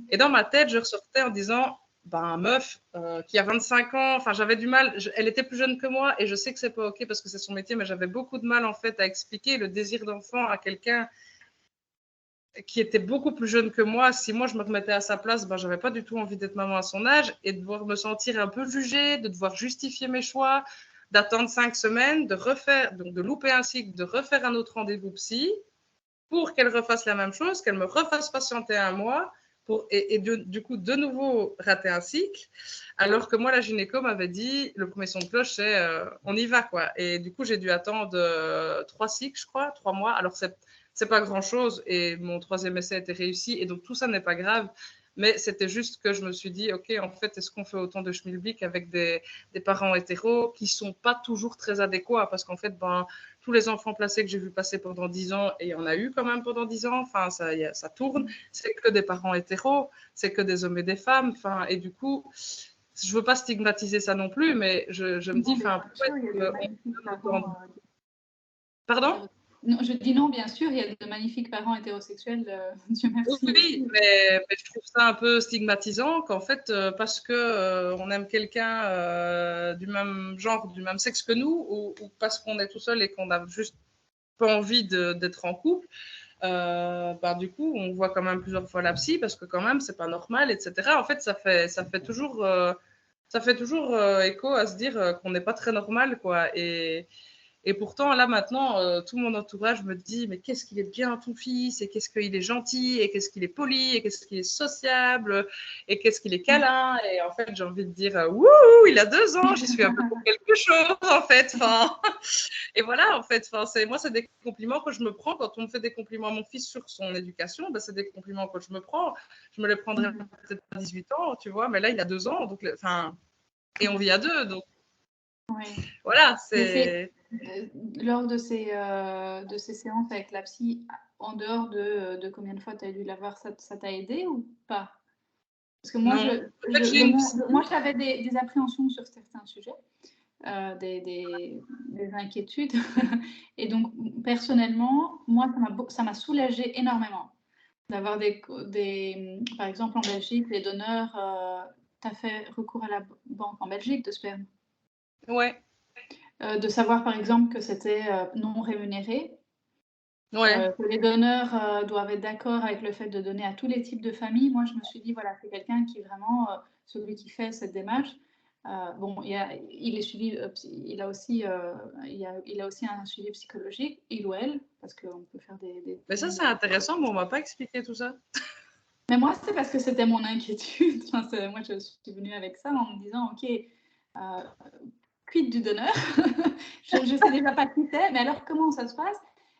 Et dans ma tête, je ressortais en disant ben, meuf qui a 25 ans, enfin j'avais du mal, elle était plus jeune que moi et je sais que c'est pas ok parce que c'est son métier, mais j'avais beaucoup de mal en fait à expliquer le désir d'enfant à quelqu'un qui était beaucoup plus jeune que moi. Si moi je me remettais à sa place, ben, j'avais pas du tout envie d'être maman à son âge et de devoir me sentir un peu jugée, de devoir justifier mes choix, d'attendre 5 semaines, de refaire, donc de louper un cycle, de refaire un autre rendez-vous psy pour qu'elle refasse la même chose, qu'elle me refasse patienter un mois et du coup de nouveau rater un cycle. Alors que moi, la gynéco m'avait dit, le premier son de cloche, c'est on y va, quoi. Et du coup, j'ai dû attendre 3 cycles, je crois, 3 mois. Alors, c'est pas grand-chose et mon troisième essai a été réussi et donc tout ça n'est pas grave. Mais c'était juste que je me suis dit, ok, en fait, est-ce qu'on fait autant de schmilblick avec des parents hétéros qui sont pas toujours très adéquats parce qu'en fait, ben, tous les enfants placés que j'ai vu passer pendant 10 ans, et il y en a eu quand même pendant 10 ans, enfin, ça tourne, c'est que des parents hétéros, c'est que des hommes et des femmes, enfin, et du coup, je veux pas stigmatiser ça non plus, mais je me dis, Non, bien enfin, pourquoi sûr, il y a est-ce de qu'on magnifiques donne parents autant de... Pardon? Non, je dis non, bien sûr, il y a de magnifiques parents hétérosexuels, Dieu merci Oui, aussi. mais je trouve ça un peu stigmatisant qu'en fait, parce que on aime quelqu'un du même genre, du même sexe que nous, ou parce qu'on est tout seul et qu'on a juste pas envie d'être en couple, bah, du coup, on voit quand même plusieurs fois la psy parce que quand même, c'est pas normal, etc. En fait, ça fait toujours écho à se dire qu'on n'est pas très normal, quoi. Et pourtant, là, maintenant, tout mon entourage me dit mais qu'est-ce qu'il est bien, ton fils, et qu'est-ce qu'il est gentil, et qu'est-ce qu'il est poli, et qu'est-ce qu'il est sociable, et qu'est-ce qu'il est câlin. Et en fait, j'ai envie de dire wouhou, il a 2 ans, j'y suis un peu pour quelque chose, en fait. Enfin, et voilà, en fait, enfin, moi, c'est des compliments que je me prends quand on me fait des compliments à mon fils sur son éducation. Ben, c'est des compliments que je me prends. Je me les prendrais peut-être à 18 ans, tu vois, mais là, il a 2 ans, donc, enfin, et on vit à deux, donc Oui. voilà, Mais c'est c'est. lors de ces séances avec la psy, en dehors de combien de fois tu as dû la voir, ça t'a aidé ou pas? Parce que moi, Non. En fait, j'ai une psy. moi j'avais des appréhensions sur certains sujets, des inquiétudes. Et donc, personnellement, moi, ça m'a soulagée énormément d'avoir par exemple, en Belgique, les donneurs, tu as fait recours à la banque en Belgique de sperme. Ouais, De savoir, par exemple, que c'était non rémunéré, ouais. que les donneurs doivent être d'accord avec le fait de donner à tous les types de familles. Moi, je me suis dit, voilà, c'est quelqu'un qui est vraiment celui qui fait cette démarche. Bon, il est suivi, il a aussi un suivi psychologique, il ou elle, parce qu'on peut faire des Mais ça, tests. c'est intéressant, mais on m'a pas expliqué tout ça. Mais moi, c'est parce que c'était mon inquiétude. Enfin, moi, je suis venue avec ça en me disant, OK, quid du donneur? Je ne sais déjà pas qui c'est, mais alors comment ça se passe?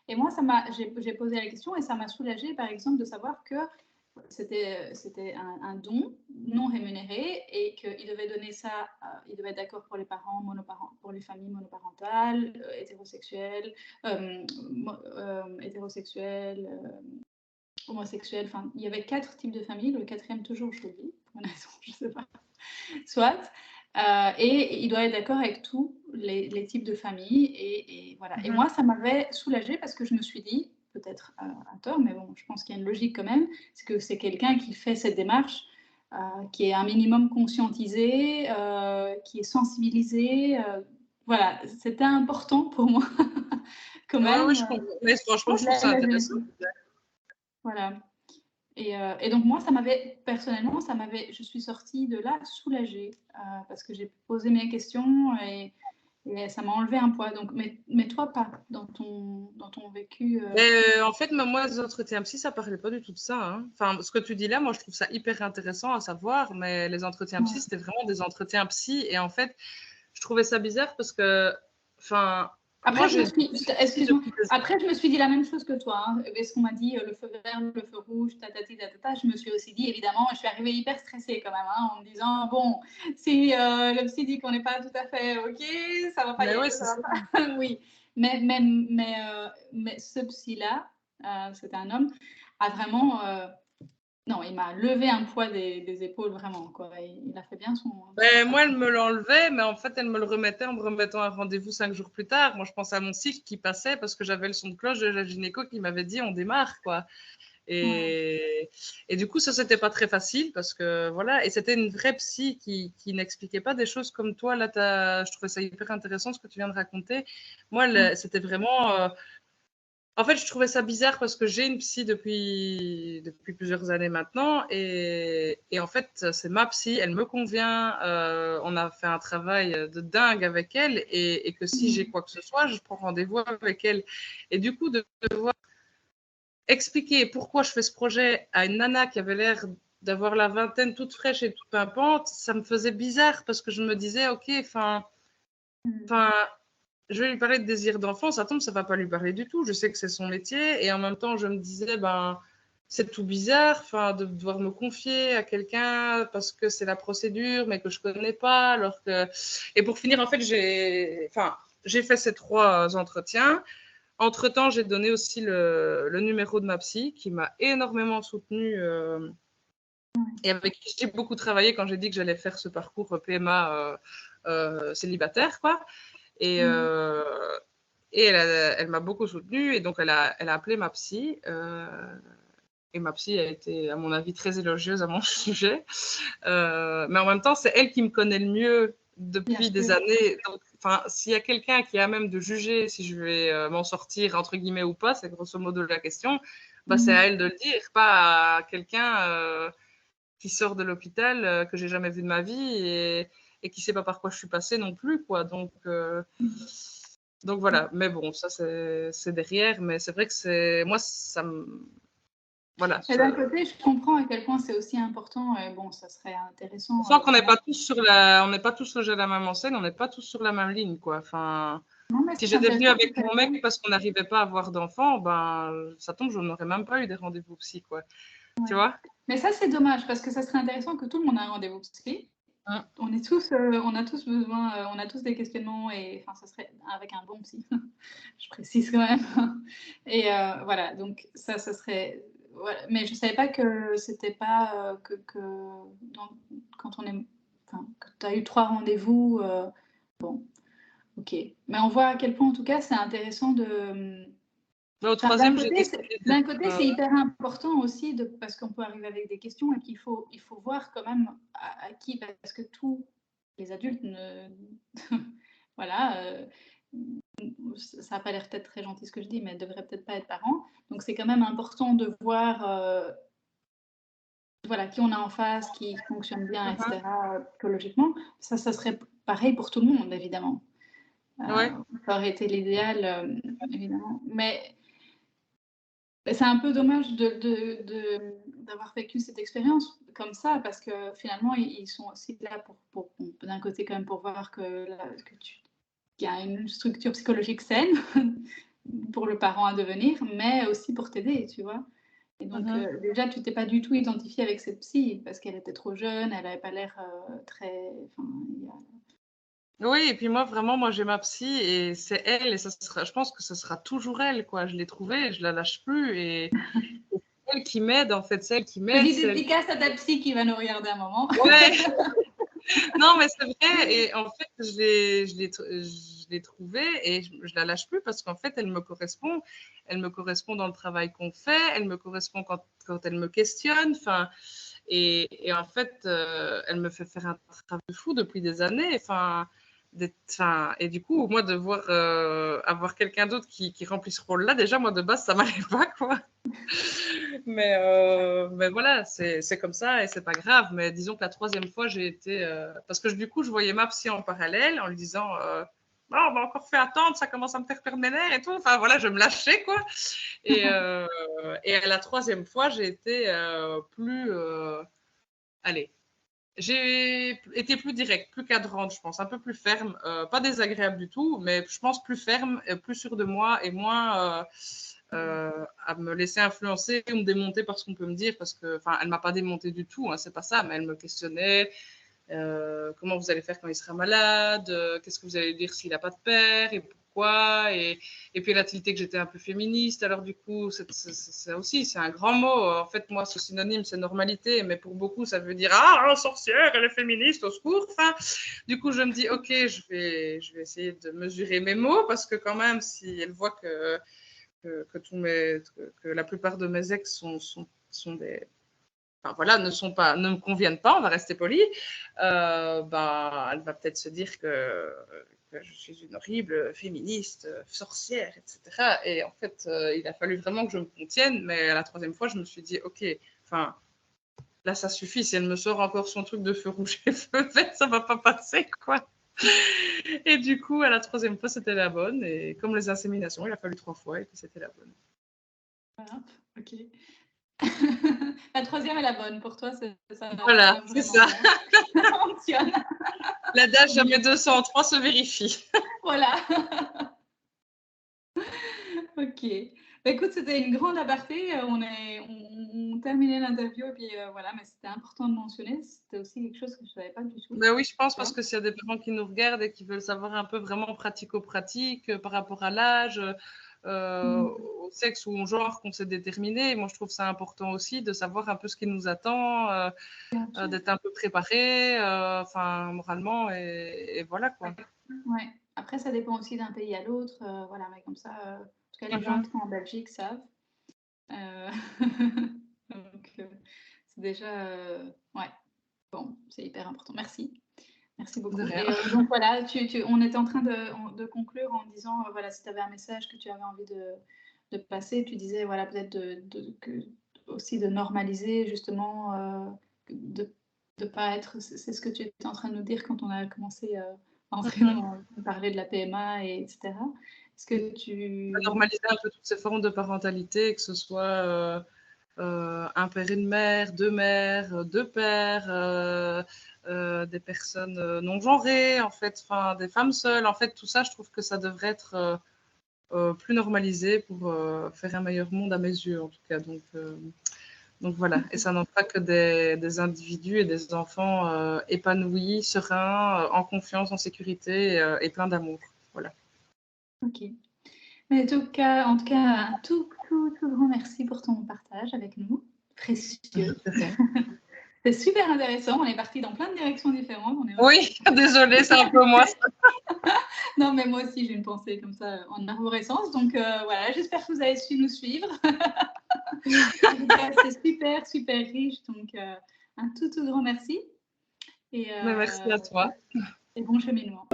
Et moi, j'ai posé la question et ça m'a soulagée, par exemple, de savoir que c'était un don non rémunéré et qu'il devait donner ça, il devait être d'accord pour les parents, pour les familles monoparentales, hétérosexuelles, homosexuels. Enfin, il y avait 4 types de familles. Le quatrième, toujours, je le dis, pour une raison, je ne sais pas. Soit. Et il doit être d'accord avec tous les types de familles. Et voilà. Et moi, ça m'avait soulagée parce que je me suis dit, peut-être à tort, mais bon, je pense qu'il y a une logique quand même, c'est que c'est quelqu'un qui fait cette démarche, qui est un minimum conscientisé, qui est sensibilisé. Voilà, c'était important pour moi quand Ouais, même. je comprends. Mais franchement, je trouve ça intéressant. Voilà. Et donc moi, personnellement, je suis sortie de là soulagée parce que j'ai posé mes questions et ça m'a enlevé un poids. Donc, mais toi, pas dans ton vécu. En fait, moi, les entretiens psy, ça parlait pas du tout de ça. Hein. Enfin, ce que tu dis là, moi, je trouve ça hyper intéressant à savoir, mais les entretiens psy, c'était vraiment des entretiens psy. Et en fait, je trouvais ça bizarre parce que, enfin, après, moi, excuse-moi. Après, je me suis dit la même chose que toi. Hein. Parce qu'on m'a dit le feu vert, le feu rouge, tatati, tatata. Je me suis aussi dit, évidemment, je suis arrivée hyper stressée quand même, hein, en me disant, bon, si le psy dit qu'on n'est pas tout à fait OK, ça va pas y Mais aller. ouais, Ça va pas. Oui. Mais ce psy-là, c'était un homme, a vraiment... non, il m'a levé un poids des épaules, vraiment. Quoi. Il a fait bien son... Moi, elle me l'enlevait, mais en fait, elle me le remettait en me remettant un rendez-vous 5 jours plus tard. Moi, je pensais à mon cycle qui passait parce que j'avais le son de cloche de la gynéco qui m'avait dit on démarre, quoi. Et du coup, ça, c'était pas très facile parce que voilà. Et c'était une vraie psy qui n'expliquait pas des choses comme toi. Là, je trouvais ça hyper intéressant ce que tu viens de raconter. Moi, c'était vraiment. En fait, je trouvais ça bizarre parce que j'ai une psy depuis plusieurs années maintenant et en fait, c'est ma psy, elle me convient. On a fait un travail de dingue avec elle et que si j'ai quoi que ce soit, je prends rendez-vous avec elle. Et du coup, de devoir expliquer pourquoi je fais ce projet à une nana qui avait l'air d'avoir la vingtaine toute fraîche et toute pimpante, ça me faisait bizarre parce que je me disais, ok, enfin, je vais lui parler de désir d'enfant, ça tombe, ça va pas lui parler du tout. Je sais que c'est son métier et en même temps, je me disais, ben, c'est tout bizarre, enfin, de devoir me confier à quelqu'un parce que c'est la procédure, mais que je connais pas, alors que. Et pour finir, en fait, j'ai fait ces 3 entretiens. Entre-temps, j'ai donné aussi le numéro de ma psy qui m'a énormément soutenue et avec qui j'ai beaucoup travaillé quand j'ai dit que j'allais faire ce parcours PMA célibataire, quoi. Et elle m'a beaucoup soutenue et donc elle a appelé ma psy. Et ma psy a été, à mon avis, très élogieuse à mon sujet. Mais en même temps, c'est elle qui me connaît le mieux depuis des années. Donc, s'il y a quelqu'un qui est à même de juger si je vais m'en sortir, entre guillemets, ou pas, c'est grosso modo la question, bah, c'est à elle de le dire, pas à quelqu'un qui sort de l'hôpital, que j'ai jamais vu de ma vie et qui sait pas par quoi je suis passée non plus, quoi. Donc voilà. Mais bon, ça, c'est derrière. Mais c'est vrai que moi, ça me... Voilà. Et d'un côté, je comprends à quel point c'est aussi important. Et bon, ça serait intéressant. On sent qu'on n'est pas tous sur on n'est pas tous logés à la même enseigne, on n'est pas tous sur la même ligne, quoi. Enfin, si j'étais venue avec mon mec parce qu'on n'arrivait pas à avoir d'enfants, ben, ça tombe, je n'aurais même pas eu des rendez-vous psy, quoi. Tu vois? Mais ça, c'est dommage parce que ça serait intéressant que tout le monde ait un rendez-vous psy. On a tous besoin, on a tous des questionnements et enfin, ça serait avec un bon psy. Je précise quand même. Et voilà, donc ça serait. Voilà. Mais je savais pas que c'était pas quand on est, enfin, que tu as eu 3 rendez-vous. Bon, ok. Mais on voit à quel point, en tout cas, c'est intéressant de. Au troisième, j'ai d'un côté, c'est hyper important aussi parce qu'on peut arriver avec des questions et qu'il faut voir quand même à qui, parce que tous les adultes ne. Voilà, ça n'a pas l'air peut-être très gentil ce que je dis, mais ne devraient peut-être pas être parents. Donc c'est quand même important de voir voilà, qui on a en face, qui fonctionne bien, etc., psychologiquement. Ça serait pareil pour tout le monde, évidemment. Ouais. Ça aurait été l'idéal, évidemment. Mais c'est un peu dommage d'avoir vécu cette expérience comme ça, parce que finalement, ils sont aussi là pour d'un côté, quand même, pour voir qu'il y a une structure psychologique saine pour le parent à devenir, mais aussi pour t'aider, tu vois. Et donc, déjà, tu t'es pas du tout identifiée avec cette psy, parce qu'elle était trop jeune, elle n'avait pas l'air très... Oui, et puis moi, vraiment, j'ai ma psy et c'est elle, et je pense que ce sera toujours elle, quoi. Je l'ai trouvée, je la lâche plus, et c'est elle qui m'aide, en fait, c'est elle qui m'aide. Petite dédicace à ta psy qui va nous regarder un moment. Ouais. Non, mais c'est vrai. Et en fait, je l'ai trouvée et je la lâche plus parce qu'en fait, elle me correspond. Elle me correspond dans le travail qu'on fait. Elle me correspond quand elle me questionne. Enfin, et en fait, elle me fait faire un travail de fou depuis des années. Enfin, et du coup, moi, de voir avoir quelqu'un d'autre qui remplit ce rôle-là, déjà, moi, de base, ça m'allait pas, quoi. Mais voilà, c'est comme ça et c'est pas grave. Mais disons que la troisième fois, j'ai été. Parce que du coup, je voyais ma psy en parallèle en lui disant oh, on m'a encore fait attendre, ça commence à me faire perdre mes nerfs et tout. Enfin voilà, je me lâchais quoi. Et à la troisième fois, j'ai été plus. Allez. J'ai été plus directe, plus cadrante, je pense, un peu plus ferme, pas désagréable du tout, mais je pense plus ferme, plus sûre de moi et moins à me laisser influencer ou me démonter par ce qu'on peut me dire, parce que, enfin, elle m'a pas démonté du tout, hein, c'est pas ça, mais elle me questionnait. Comment vous allez faire quand il sera malade, qu'est-ce que vous allez dire s'il n'a pas de père et pourquoi, et puis elle a tilté que j'étais un peu féministe, alors du coup c'est aussi c'est un grand mot, en fait moi ce synonyme c'est normalité, mais pour beaucoup ça veut dire ah sorcière, elle est féministe, au secours, enfin du coup je me dis ok je vais essayer de mesurer mes mots, parce que quand même si elle voit que la plupart de mes ex sont des enfin, voilà, ne me conviennent pas, on va rester poli, bah, elle va peut-être se dire que je suis une horrible féministe, sorcière, etc. Et en fait, il a fallu vraiment que je me contienne, mais à la troisième fois, je me suis dit, ok, enfin, là, ça suffit, si elle me sort encore son truc de feu rouge et feu vert, ça va pas passer, quoi. Et du coup, à la troisième fois, c'était la bonne, et comme les inséminations, il a fallu 3 fois, et puis c'était la bonne. Voilà, ok. La troisième est la bonne. Pour toi, ça Voilà, c'est ça. fonctionne. L'adage jamais 203 se vérifie. Voilà. Ok. Bah, écoute, c'était une grande aparté. On terminait l'interview et puis voilà, mais c'était important de mentionner. C'était aussi quelque chose que je ne savais pas du tout. Ben oui, je pense, parce que s'il y a des parents qui nous regardent et qui veulent savoir un peu vraiment pratico-pratique par rapport à l'âge, au sexe ou au genre qu'on s'est déterminé, moi je trouve ça important aussi de savoir un peu ce qui nous attend, d'être un peu préparé, enfin moralement, et voilà quoi. Ouais. Après, ça dépend aussi d'un pays à l'autre. Voilà, mais comme ça, en tout cas, les gens qui sont en Belgique savent. Donc, c'est déjà. Ouais. Bon, c'est hyper important. Merci. Merci beaucoup. Et donc voilà, on était en train de conclure en disant, voilà, si tu avais un message que tu avais envie de passer, tu disais, voilà, peut-être aussi de normaliser justement, de pas être, c'est ce que tu étais en train de nous dire quand on a commencé à entrer dans parler de la PMA, etc. Est-ce que tu... Normaliser un peu toutes ces formes de parentalité, que ce soit un père et une mère, deux pères, des personnes non genrées, en fait, enfin, des femmes seules. En fait, tout ça, je trouve que ça devrait être plus normalisé pour faire un meilleur monde à mes yeux, en tout cas. Donc voilà. Et ça n'empêche pas que des individus et des enfants épanouis, sereins, en confiance, en sécurité et pleins d'amour. Voilà. Ok. Mais en tout cas, un tout grand merci pour ton partage avec nous. Précieux. C'est super intéressant. On est parti dans plein de directions différentes. Oui, désolée, c'est un peu moi. Non, mais moi aussi, j'ai une pensée comme ça en arborescence. Donc voilà, j'espère que vous avez su nous suivre. C'est super, super riche. Donc un tout grand merci. Et, Merci à toi. Et bon cheminement.